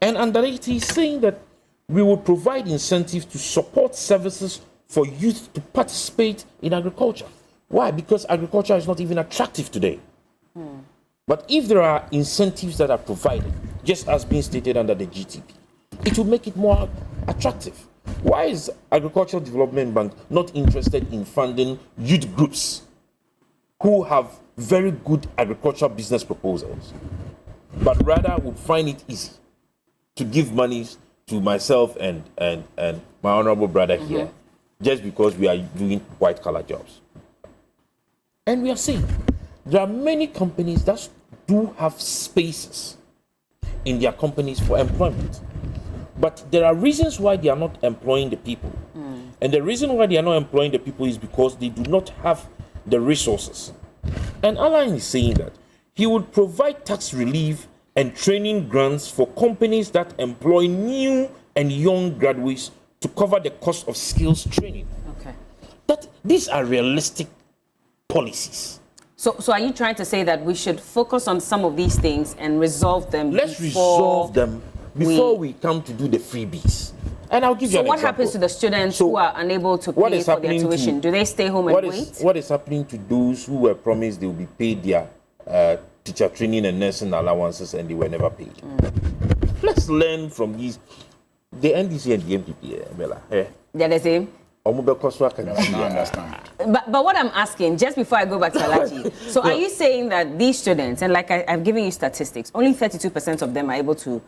And under it, he's saying that we will provide incentives to support services for youth to participate in agriculture. Why? Because agriculture is not even attractive today. But if there are incentives that are provided, just as being stated under the GTP, it will make it more attractive. Why is Agricultural Development Bank not interested in funding youth groups who have very good agricultural business proposals, but rather would find it easy to give money to myself and my honorable brother here, just because we are doing white-collar jobs? And we are saying there are many companies that do have spaces in their companies for employment. But there are reasons why they are not employing the people. And the reason why they are not employing the people is because they do not have the resources. And Alan is saying that he would provide tax relief and training grants for companies that employ new and young graduates to cover the cost of skills training. Okay. That these are realistic policies. So are you trying to say that we should focus on some of these things and resolve them? Let's resolve them before we come to do the freebies. And I'll give you an example. So what happens to the students who are unable to pay for their tuition? Do they stay home and wait? What is happening to those who were promised they will be paid their teacher training and nursing allowances and they were never paid? Let's learn from these. The NDC and the MPP, Bella. They're the same? I understand. But what I'm asking, just before I go back to Alaji, so are you saying that these students, and like I've given you statistics, only 32% of them are able to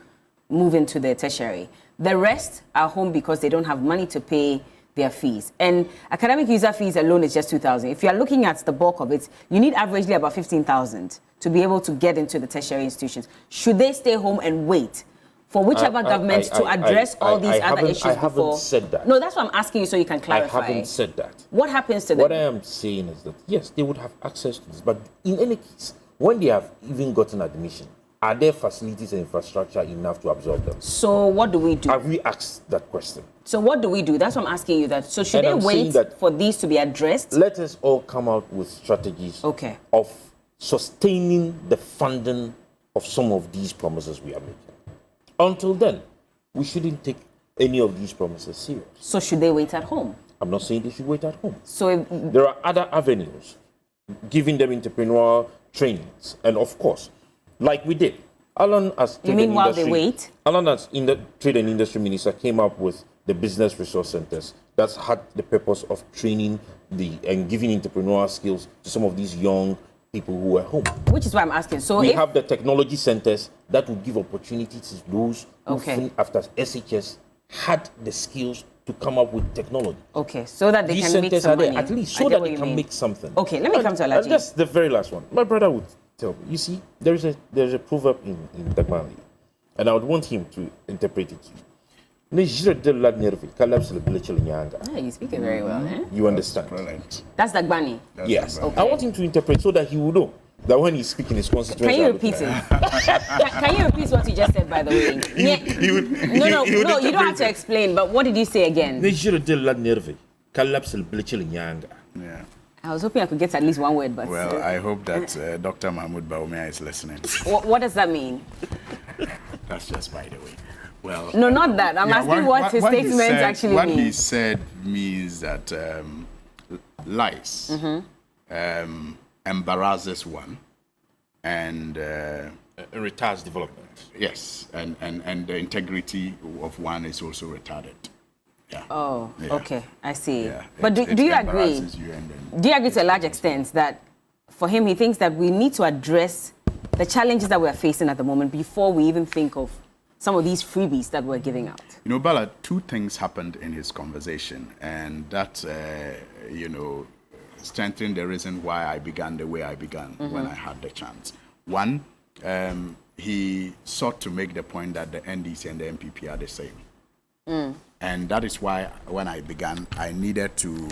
move into their tertiary. The rest are home because they don't have money to pay their fees. And academic user fees alone is just 2,000. If you're looking at the bulk of it, you need averagely about 15,000 to be able to get into the tertiary institutions. Should they stay home and wait for whichever government to address all these other issues before? I haven't said that. No, that's what I'm asking you so you can clarify. I haven't said that. What happens to them? What I am saying is that, yes, they would have access to this. But in any case, when they have even gotten admission, are there facilities and infrastructure enough to absorb them? So what do we do? Have we asked that question? So what do we do? That's what I'm asking you. That. So should they wait for these to be addressed? Let us all come out with strategies of sustaining the funding of some of these promises we are making. Until then, we shouldn't take any of these promises serious. So should they wait at home? I'm not saying they should wait at home. So there are other avenues, giving them entrepreneurial trainings, and of course, like we did. Alan, as you mean while they wait? Alan, as in the Trade and Industry Minister, came up with the business resource centers that had the purpose of training and giving entrepreneurial skills to some of these young people who were home. Which is why I'm asking. So we have the technology centers that will give opportunities to those who, after SHS, had the skills to come up with technology. Okay, so that they these can make some money. At least so that they can make something. Okay, let me come to Alaji. And that's the very last one. My brother would tell me. You see, there's a proverb in Dagmali, and I would want him to interpret it to you. You speak it very well, eh? You understand? Brilliant. That's Dagbani. Yes. Okay. I want him to interpret so that he will know that when he's speaking his constituency. Can you repeat it? Can you repeat what you just said, by the way? No, you don't have to explain, but what did you say again? Yeah. I was hoping I could get at least one word, but... Well, I hope that Dr. Mahmoud Baumia is listening. What does that mean? That's just by the way. Well, no, not that. I'm asking what his statement actually means. What he said means that lies embarrasses one and retards development. Yes, and the integrity of one is also retarded. Yeah. Oh, yeah. Okay, I see. Yeah. But do you agree? Do you agree to a large extent that for him, he thinks that we need to address the challenges that we are facing at the moment before we even think of some of these freebies that we're giving out? You know, Bala, two things happened in his conversation, and that, strengthened the reason why I began the way I began when I had the chance. One, he sought to make the point that the NDC and the MPP are the same. And that is why when I began, I needed to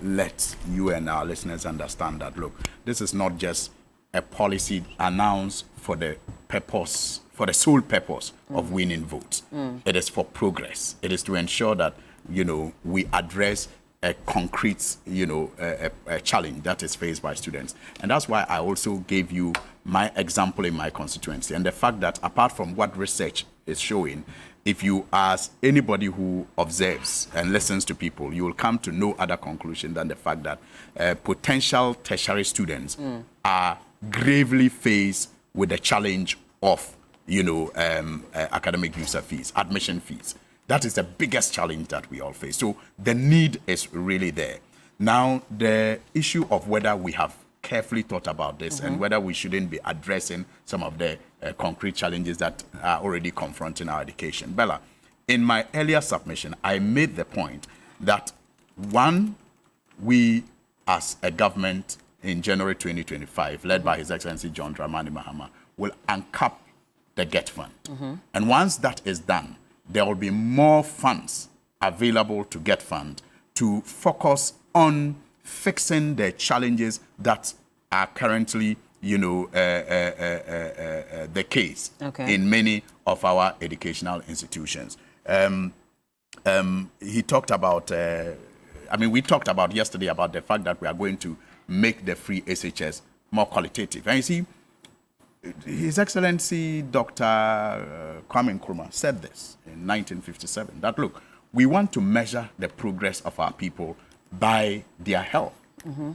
let you and our listeners understand that, look, this is not just a policy announced for the purpose, for the sole purpose of winning votes. It is for progress. It is to ensure that, we address a concrete, a challenge that is faced by students. And that's why I also gave you my example in my constituency. And the fact that apart from what research is showing, if you ask anybody who observes and listens to people, you will come to no other conclusion than the fact that potential tertiary students are gravely faced with the challenge of, academic user fees, admission fees. That is the biggest challenge that we all face. So the need is really there. Now, the issue of whether we have carefully thought about this and whether we shouldn't be addressing some of the concrete challenges that are already confronting our education. Bella, in my earlier submission, I made the point that, one, we as a government in January 2025, led by His Excellency John Dramani Mahama, will uncap the GET fund. And once that is done, there will be more funds available to GET fund to focus on fixing the challenges that are currently, the case in many of our educational institutions. He talked about, we talked about yesterday about the fact that we are going to make the FreeSHS more qualitative. And you see, His Excellency Dr. Kwame Nkrumah said this in 1957, that look, we want to measure the progress of our people by their health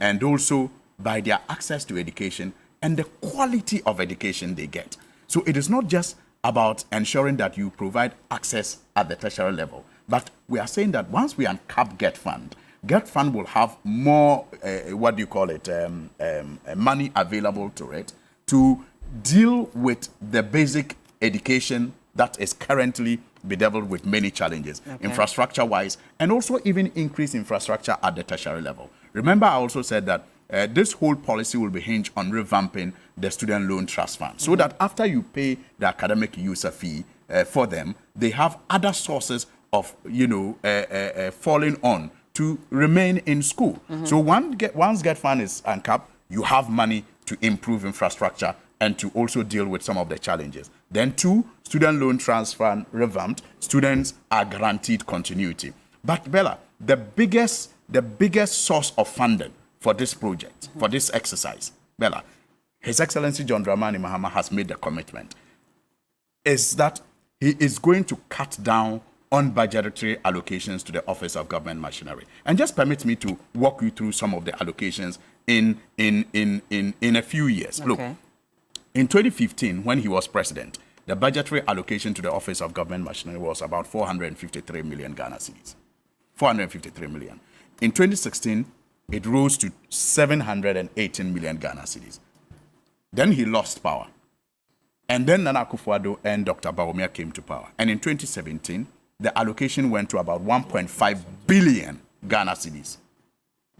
and also by their access to education and the quality of education they get. So it is not just about ensuring that you provide access at the tertiary level, but we are saying that once we uncap GET fund will have more, money available to it to deal with the basic education that is currently bedeviled with many challenges, infrastructure-wise, and also even increase infrastructure at the tertiary level. Remember, I also said that this whole policy will be hinged on revamping the student loan trust fund, so that after you pay the academic user fee for them, they have other sources of, falling on to remain in school. So once GET fund is uncapped, you have money to improve infrastructure and to also deal with some of the challenges. Then 2, student loan transfer revamped. Students are guaranteed continuity. But Bella, the biggest source of funding for this project, for this exercise, Bella, His Excellency John Dramani Mahama has made the commitment, is that he is going to cut down on budgetary allocations to the Office of Government Machinery. And just permit me to walk you through some of the allocations in a few years. Okay. Look, in 2015, when he was president, the budgetary allocation to the Office of Government Machinery was about 453 million Ghana cedis. 453 million. In 2016, it rose to 718 million Ghana cedis. Then he lost power. And then Nana Akufo-Addo and Dr. Bawumia came to power. And in 2017, the allocation went to about 1.5 billion Ghana cedis.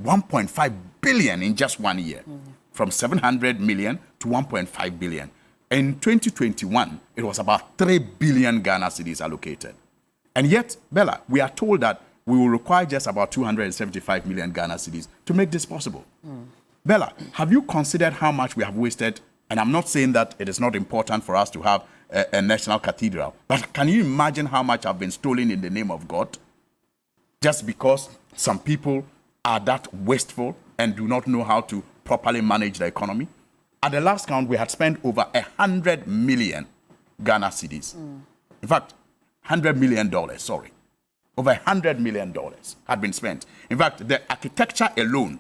1.5 billion in just 1 year. From 700 million to 1.5 billion. In 2021, it was about 3 billion Ghana cedis allocated. And yet, Bella, we are told that we will require just about 275 million Ghana cedis to make this possible. Bella, have you considered how much we have wasted? And I'm not saying that it is not important for us to have a national cathedral, but can you imagine how much have been stolen in the name of God? Just because some people are that wasteful and do not know how to properly manage the economy? At the last count, we had spent over 100 million Ghana cedis. In fact, $100 million, sorry. Over $100 million had been spent. In fact, the architecture alone,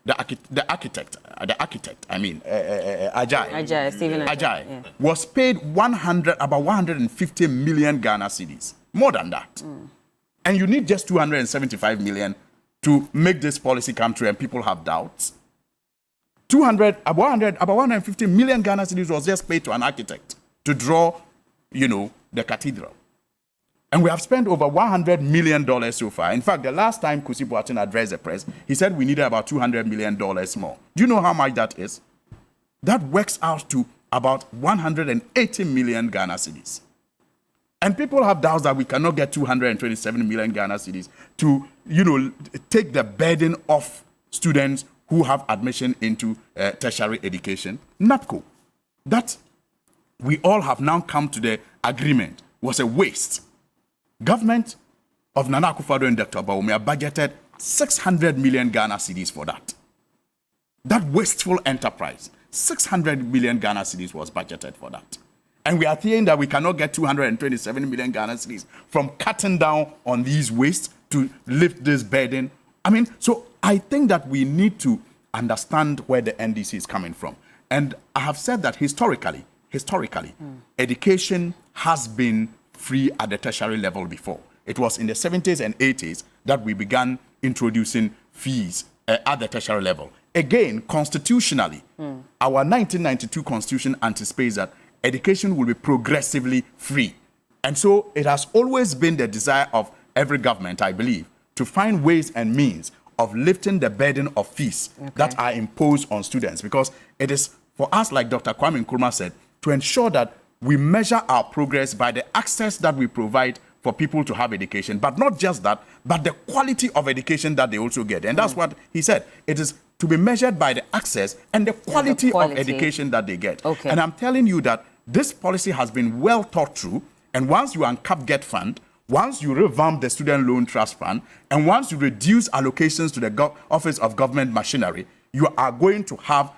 the architect, Ajay, was paid about 150 million Ghana cedis. More than that. And you need just 275 million to make this policy come true, and people have doubts. About 150 million Ghana cedis was just paid to an architect to draw, the cathedral. And we have spent over $100 million so far. In fact, the last time Kusi Boateng addressed the press, he said we needed about $200 million more. Do you know how much that is? That works out to about 180 million Ghana cedis. And people have doubts that we cannot get 227 million Ghana cedis to, take the burden off students who have admission into tertiary education. NAPCO, that we all have now come to the agreement, was a waste. Government of Nana Akufo-Addo and Dr. Bawumia budgeted 600 million Ghana cedis for that. That wasteful enterprise, 600 million Ghana cedis was budgeted for that. And we are saying that we cannot get 227 million Ghana cedis from cutting down on these wastes to lift this burden. So I think that we need to understand where the NDC is coming from. And I have said that historically, education has been free at the tertiary level before. It was in the 70s and 80s that we began introducing fees at the tertiary level. Again, constitutionally, our 1992 constitution anticipates that education will be progressively free. And so it has always been the desire of every government, I believe, to find ways and means of lifting the burden of fees that are imposed on students. Because it is for us, like Dr. Kwame Nkrumah said, to ensure that we measure our progress by the access that we provide for people to have education. But not just that, but the quality of education that they also get. And that's what he said. It is to be measured by the access and the quality of education that they get. And I'm telling you that this policy has been well thought through. And once you uncap Get Fund, once you revamp the Student Loan Trust Fund, and once you reduce allocations to the Office of Government Machinery, you are going to have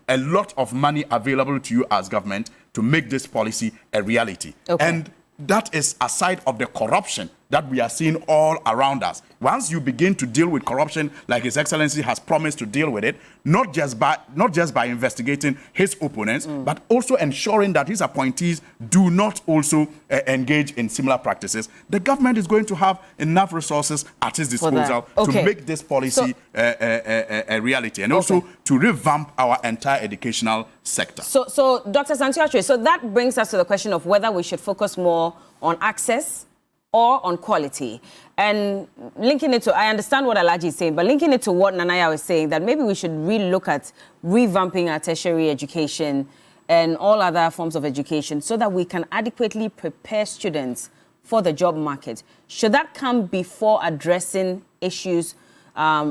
a lot of money available to you as government to make this policy a reality. And that is aside of the corruption that we are seeing all around us. Once you begin to deal with corruption, like His Excellency has promised to deal with it, not just by investigating his opponents, but also ensuring that his appointees do not also engage in similar practices, the government is going to have enough resources at its disposal to make this policy a reality, and also to revamp our entire educational sector. So Dr. Santiago, so that brings us to the question of whether we should focus more on access or on quality. And linking it to, I understand what Alhaji is saying, but linking it to what Nanaya was saying, that maybe we should really look at revamping our tertiary education and all other forms of education so that we can adequately prepare students for the job market. Should that come before addressing issues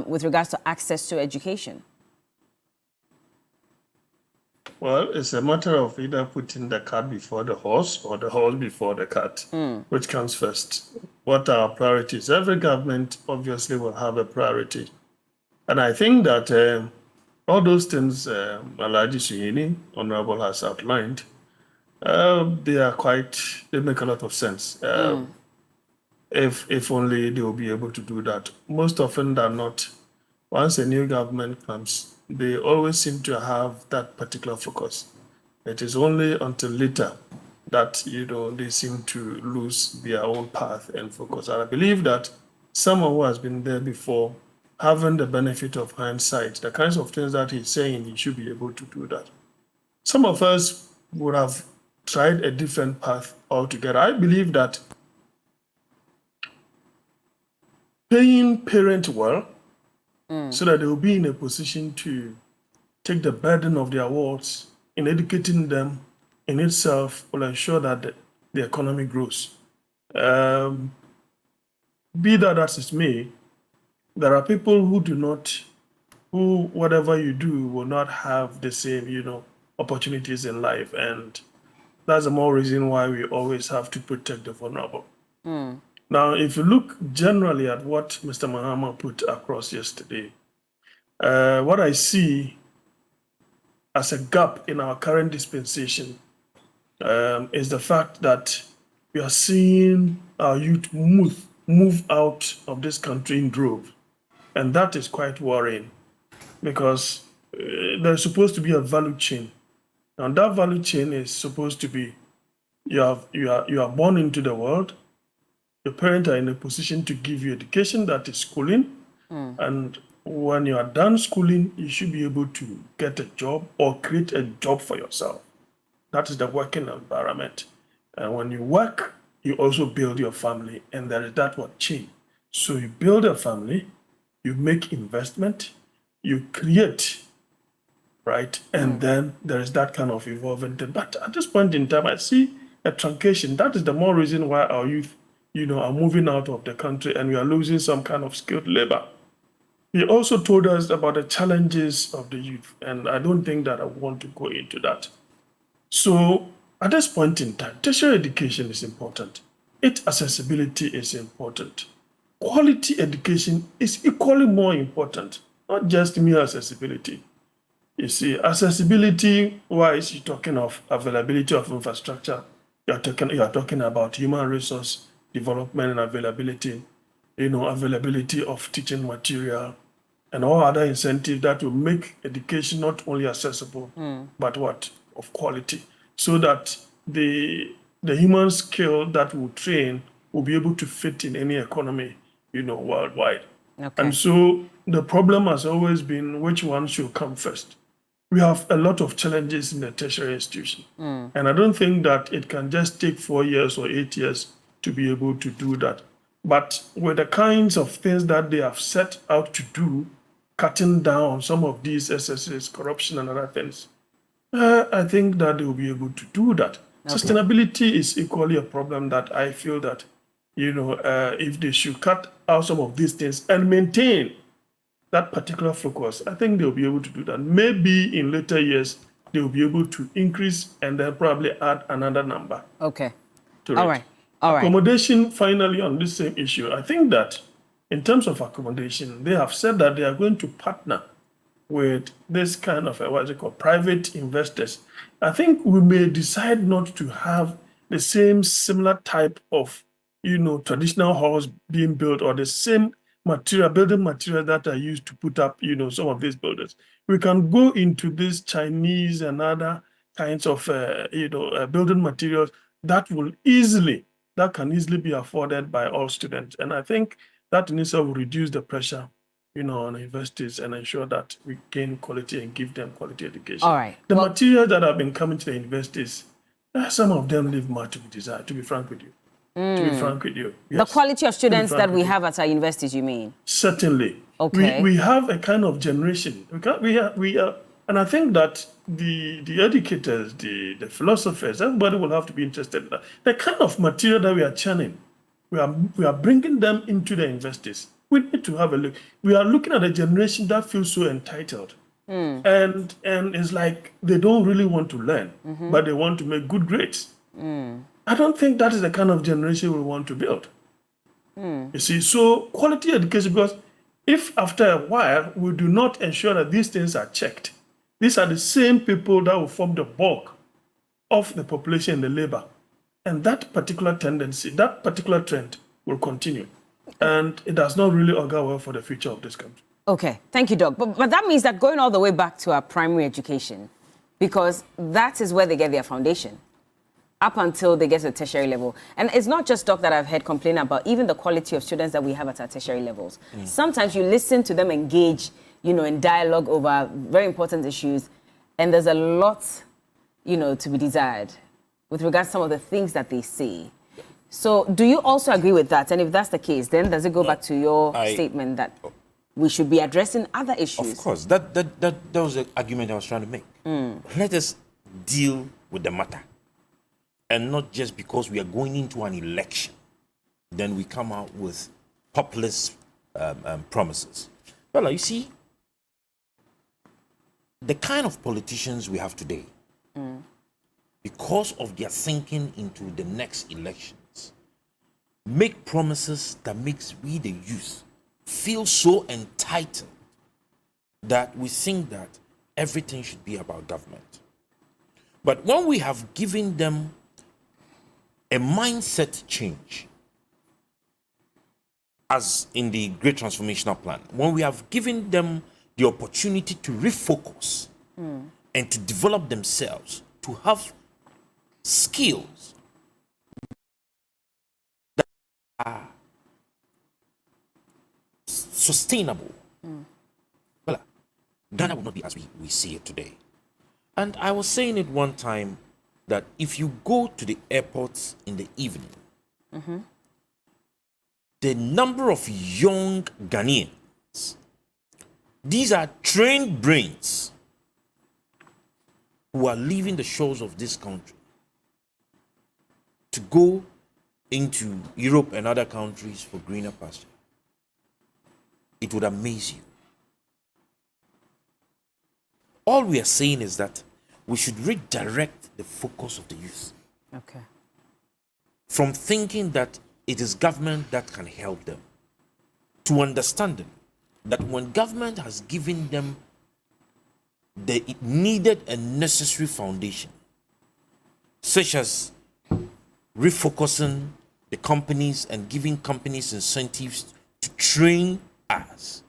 with regards to access to education? Well, it's a matter of either putting the cart before the horse or the horse before the cart. Which comes first? What are our priorities? Every government obviously will have a priority. And I think that all those things Alhaji Suhini, Honorable, has outlined, they make a lot of sense. If only they will be able to do that. Most often than not, once a new government comes, they always seem to have that particular focus. It is only until later that they seem to lose their own path and focus. And I believe that someone who has been there before, having the benefit of hindsight, the kinds of things that he's saying, he should be able to do that. Some of us would have tried a different path altogether. I believe that paying parents well, so that they will be in a position to take the burden of their wards in educating them in itself will ensure that the economy grows. Be that as it may, there are people who whatever you do will not have the same, opportunities in life. And that's the more reason why we always have to protect the vulnerable. Now, if you look generally at what Mr. Mahama put across yesterday, what I see as a gap in our current dispensation is the fact that we are seeing our youth move out of this country in droves. And that is quite worrying because there's supposed to be a value chain. And that value chain is supposed to be you are born into the world. Your parents are in a position to give you education, that is schooling. And when you are done schooling, you should be able to get a job or create a job for yourself. That is the working environment. And when you work, you also build your family. And there is that what chain. So you build a family, you make investment, you create, right? And then there is that kind of evolving thing. But at this point in time, I see a truncation. That is the more reason why our youth are moving out of the country and we are losing some kind of skilled labor. He also told us about the challenges of the youth, and I don't think that I want to go into that. So at this point in time, tertiary education is important. Its accessibility is important. Quality education is equally more important, not just mere accessibility. You see, accessibility-wise, you're talking of availability of infrastructure. You're talking about human resource development and availability, availability of teaching material and all other incentives that will make education not only accessible, but of quality, so that the human skill that will train will be able to fit in any economy, worldwide. Okay. And so the problem has always been which one should come first. We have a lot of challenges in the tertiary institution. And I don't think that it can just take 4 years or 8 years to be able to do that. But with the kinds of things that they have set out to do, cutting down some of these SSS, corruption and other things, I think that they will be able to do that. Okay. Sustainability is equally a problem that I feel that, if they should cut out some of these things and maintain that particular focus, I think they'll be able to do that. Maybe in later years, they will be able to increase and then probably add another number. Okay. All right. Accommodation, finally, on this same issue, I think that in terms of accommodation, they have said that they are going to partner with this kind of, private investors. I think we may decide not to have the same similar type of, traditional halls being built or the same building material that are used to put up, some of these buildings. We can go into these Chinese and other kinds of, building materials that can easily be afforded by all students. And I think that in itself will reduce the pressure, on investors and ensure that we gain quality and give them quality education. All right. The materials that have been coming to the investors, some of them leave much to be desired, to be frank with you. To be frank with you. Yes. The quality of students that we have at our universities, you mean? Certainly. Okay. We have a kind of generation. We are, and I think that the educators, the philosophers, everybody will have to be interested in that. The kind of material that we are churning, we are bringing them into the investors. We need to have a look. We are looking at a generation that feels so entitled. And it's like they don't really want to learn, but they want to make good grades. I don't think that is the kind of generation we want to build. You see, so quality education, because if after a while we do not ensure that these things are checked, these are the same people that will form the bulk of the population in the labor. And that particular tendency, that particular trend will continue. And it does not really augur well for the future of this country. Okay, thank you, Doc. But that means that going all the way back to our primary education, because that is where they get their foundation, up until they get to the tertiary level. And it's not just Doc that I've heard complain about, even the quality of students that we have at our tertiary levels. Sometimes you listen to them engage, in dialogue over very important issues, and there's a lot, to be desired with regards to some of the things that they say. So do you also agree with that? And if that's the case, then does it go back to your statement that we should be addressing other issues? Of course. That was the argument I was trying to make. Let us deal with the matter. And not just because we are going into an election, then we come out with populist promises. Well, you see, the kind of politicians we have today, because of their thinking into the next elections, make promises that makes we, the youth, feel so entitled that we think that everything should be about government. But when we have given them a mindset change, as in the Great Transformational Plan, when we have given them the opportunity to refocus and to develop themselves, to have skills that are sustainable, well, Ghana would not be as we see it today. And I was saying it one time, that if you go to the airports in the evening, the number of young Ghanaians, these are trained brains who are leaving the shores of this country to go into Europe and other countries for greener pasture. It would amaze you. All we are saying is that we should redirect the focus of the youth. Okay. From thinking that it is government that can help them, to understanding that when government has given them the needed and necessary foundation, such as refocusing the companies and giving companies incentives to train us,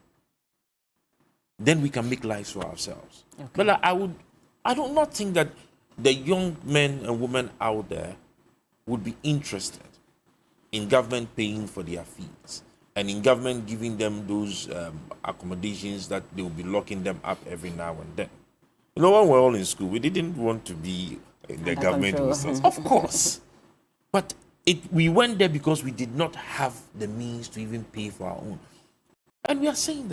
then we can make lives for ourselves. Okay. But I do not think that the young men and women out there would be interested in government paying for their fees and in government giving them those accommodations that they will be locking them up every now and then. When we're all in school, we didn't want to be the government. Of course. But we went there because we did not have the means to even pay for our own. And we are saying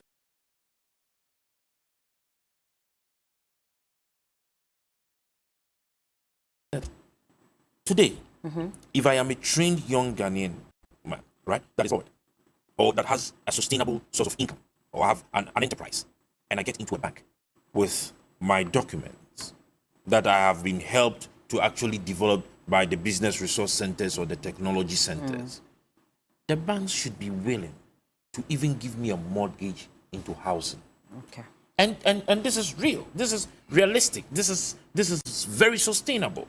that today, if I am a trained young Ghanaian man, right, that is forward, or that has a sustainable source of income, or have an enterprise, and I get into a bank with my documents that I have been helped to actually develop by the business resource centers or the technology centers, the banks should be willing to even give me a mortgage into housing. Okay. And this is real. This is realistic. This is very sustainable.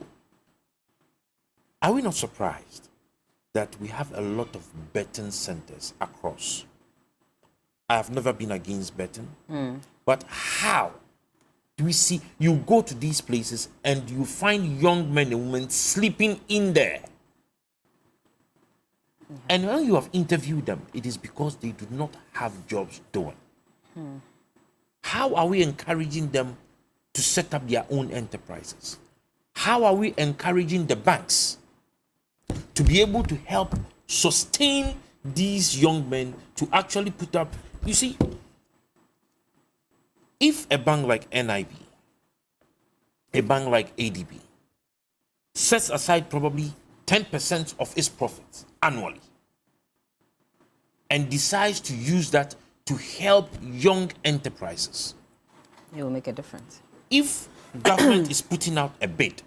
Are we not surprised that we have a lot of betting centers across? I have never been against betting, but how do we see you go to these places and you find young men and women sleeping in there? And when you have interviewed them, it is because they do not have jobs doing. How are we encouraging them to set up their own enterprises? How are we encouraging the banks to be able to help sustain these young men to actually put up? You see, if a bank like NIB, a bank like ADB, sets aside probably 10% of its profits annually and decides to use that to help young enterprises, It will make a difference. If government is putting out a bid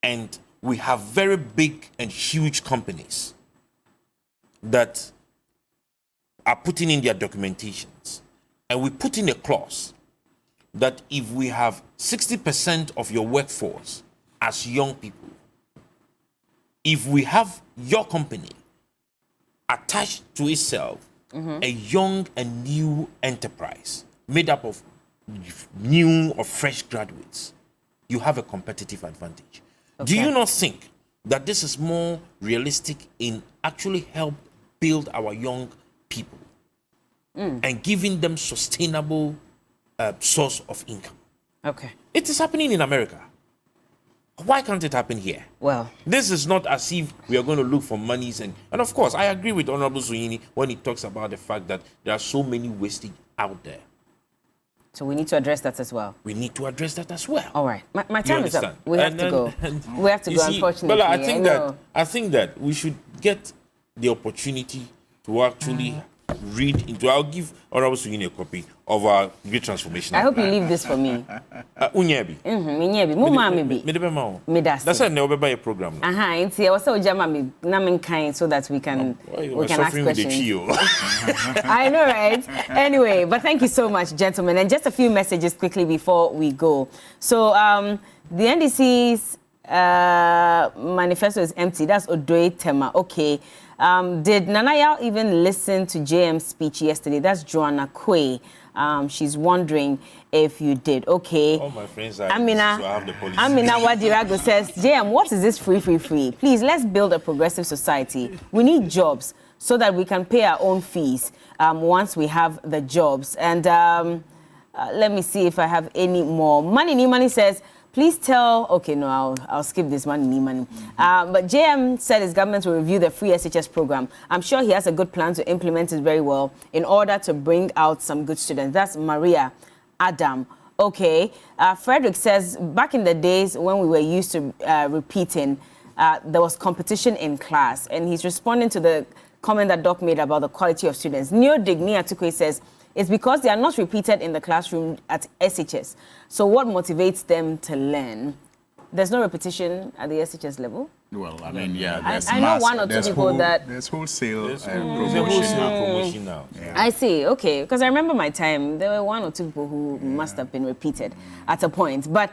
and we have very big and huge companies that are putting in their documentations, and we put in a clause that if we have 60% of your workforce as young people, if we have your company attached to itself a young and new enterprise made up of new or fresh graduates, you have a competitive advantage. Okay. Do you not think that this is more realistic in actually help build our young people and giving them sustainable source of income? Okay. It is happening in America. Why can't it happen here? Well, This is not as if we are going to look for monies. And of course, I agree with Honorable Zuyini when he talks about the fact that there are so many wastage out there. so we need to address that as well. We need to address that as well. All right. My Do you time is up. understand? We have to go. We have to You go, see, unfortunately. Bella, know. I think that we should get the opportunity to actually read into. I'll give Honorable Zuyini a copy of our great transformation. I hope you leave this for me. Unyebi. That's a never program. It's I was Jama me namin kind so that we can ask questions. I know, right? Anyway, but thank you so much, gentlemen. And just a few messages quickly before we go. So the NDC's manifesto is empty. That's Odoye Tema. Okay. Did Nanaya even listen to JM's speech yesterday? That's Joanna Kwe. She's wondering if you did. Okay. All my friends are Amina, so I have the policy. Amina Wadirago says, JM, what is this free? Please, let's build a progressive society. We need jobs so that we can pay our own fees once we have the jobs. And let me see if I have any more. Money Nimani says, please tell, okay, no, I'll skip this money. But JM said his government will review the FreeSHS program. I'm sure he has a good plan to implement it very well in order to bring out some good students. That's Maria Adam. Okay. Frederick says, back in the days when we were used to repeating, there was competition in class. And he's responding to the comment that Doc made about the quality of students. Neo Digni Atukwe says, it's because they are not repeated in the classroom at SHS. So what motivates them to learn? There's no repetition at the SHS level? Well, I mean, yeah, I know one or two people that... There's wholesale promotion now. Yeah. I see, okay. Because I remember my time, there were one or two people who must have been repeated at a point. But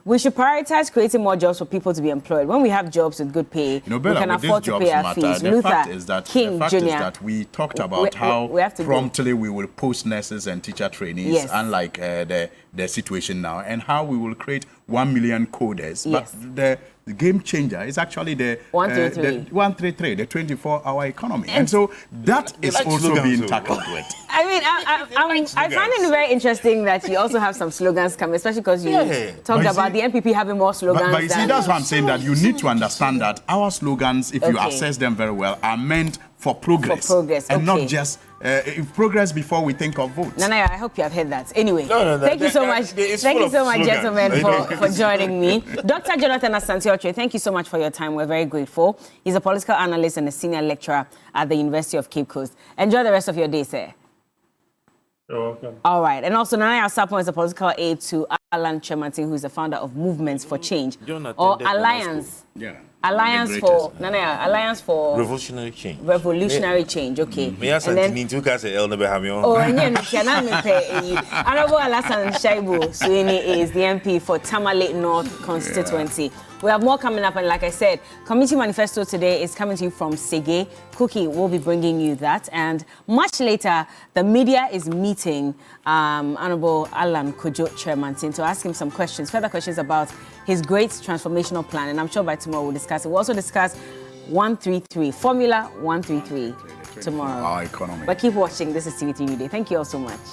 we should prioritize creating more jobs for people to be employed. When we have jobs with good pay, we can afford to pay our fees. The fact is that we talked about how promptly we will post nurses and teacher trainees, unlike the situation now, and how we will create 1 million coders. Yes. But the game changer is actually the 133, the 24-hour economy. And so that is also being tackled with. I mean, I find it very interesting that you also have some slogans coming, especially because you talked about the NPP having more slogans. But you see, that's why I'm saying that you need to understand that our slogans, if you assess them very well, are meant for progress. And not just progress before we think of votes. Nanaya, I hope you have heard that. Anyway, thank you so much. Thank you so much, gentlemen, for joining me. Dr. Jonathan Asante-Ochoa, thank you so much for your time. We're very grateful. He's a political analyst and a senior lecturer at the University of Cape Coast. Enjoy the rest of your day, sir. You're welcome. All right. And also, Nanaya Sapon is a political aide to Alan Chemantin, who is the founder of Movements for Change, or Alliance. Alliance for Revolutionary Change. Revolutionary Change, okay. And then, Honorable Alassane Shaibu Suini is the MP for Tamale North constituency. We have more coming up, and like I said, Community Manifesto today is coming to you from Sege. Cookie will be bringing you that, and much later, the media is meeting Honorable Alan Kojo Chairmantin to ask him some questions, further questions about his great transformational plan, and I'm sure by tomorrow we'll discuss it. We'll also discuss 133, Formula 133 tomorrow. Our economy. But keep watching. This is TV3 Day. Thank you all so much.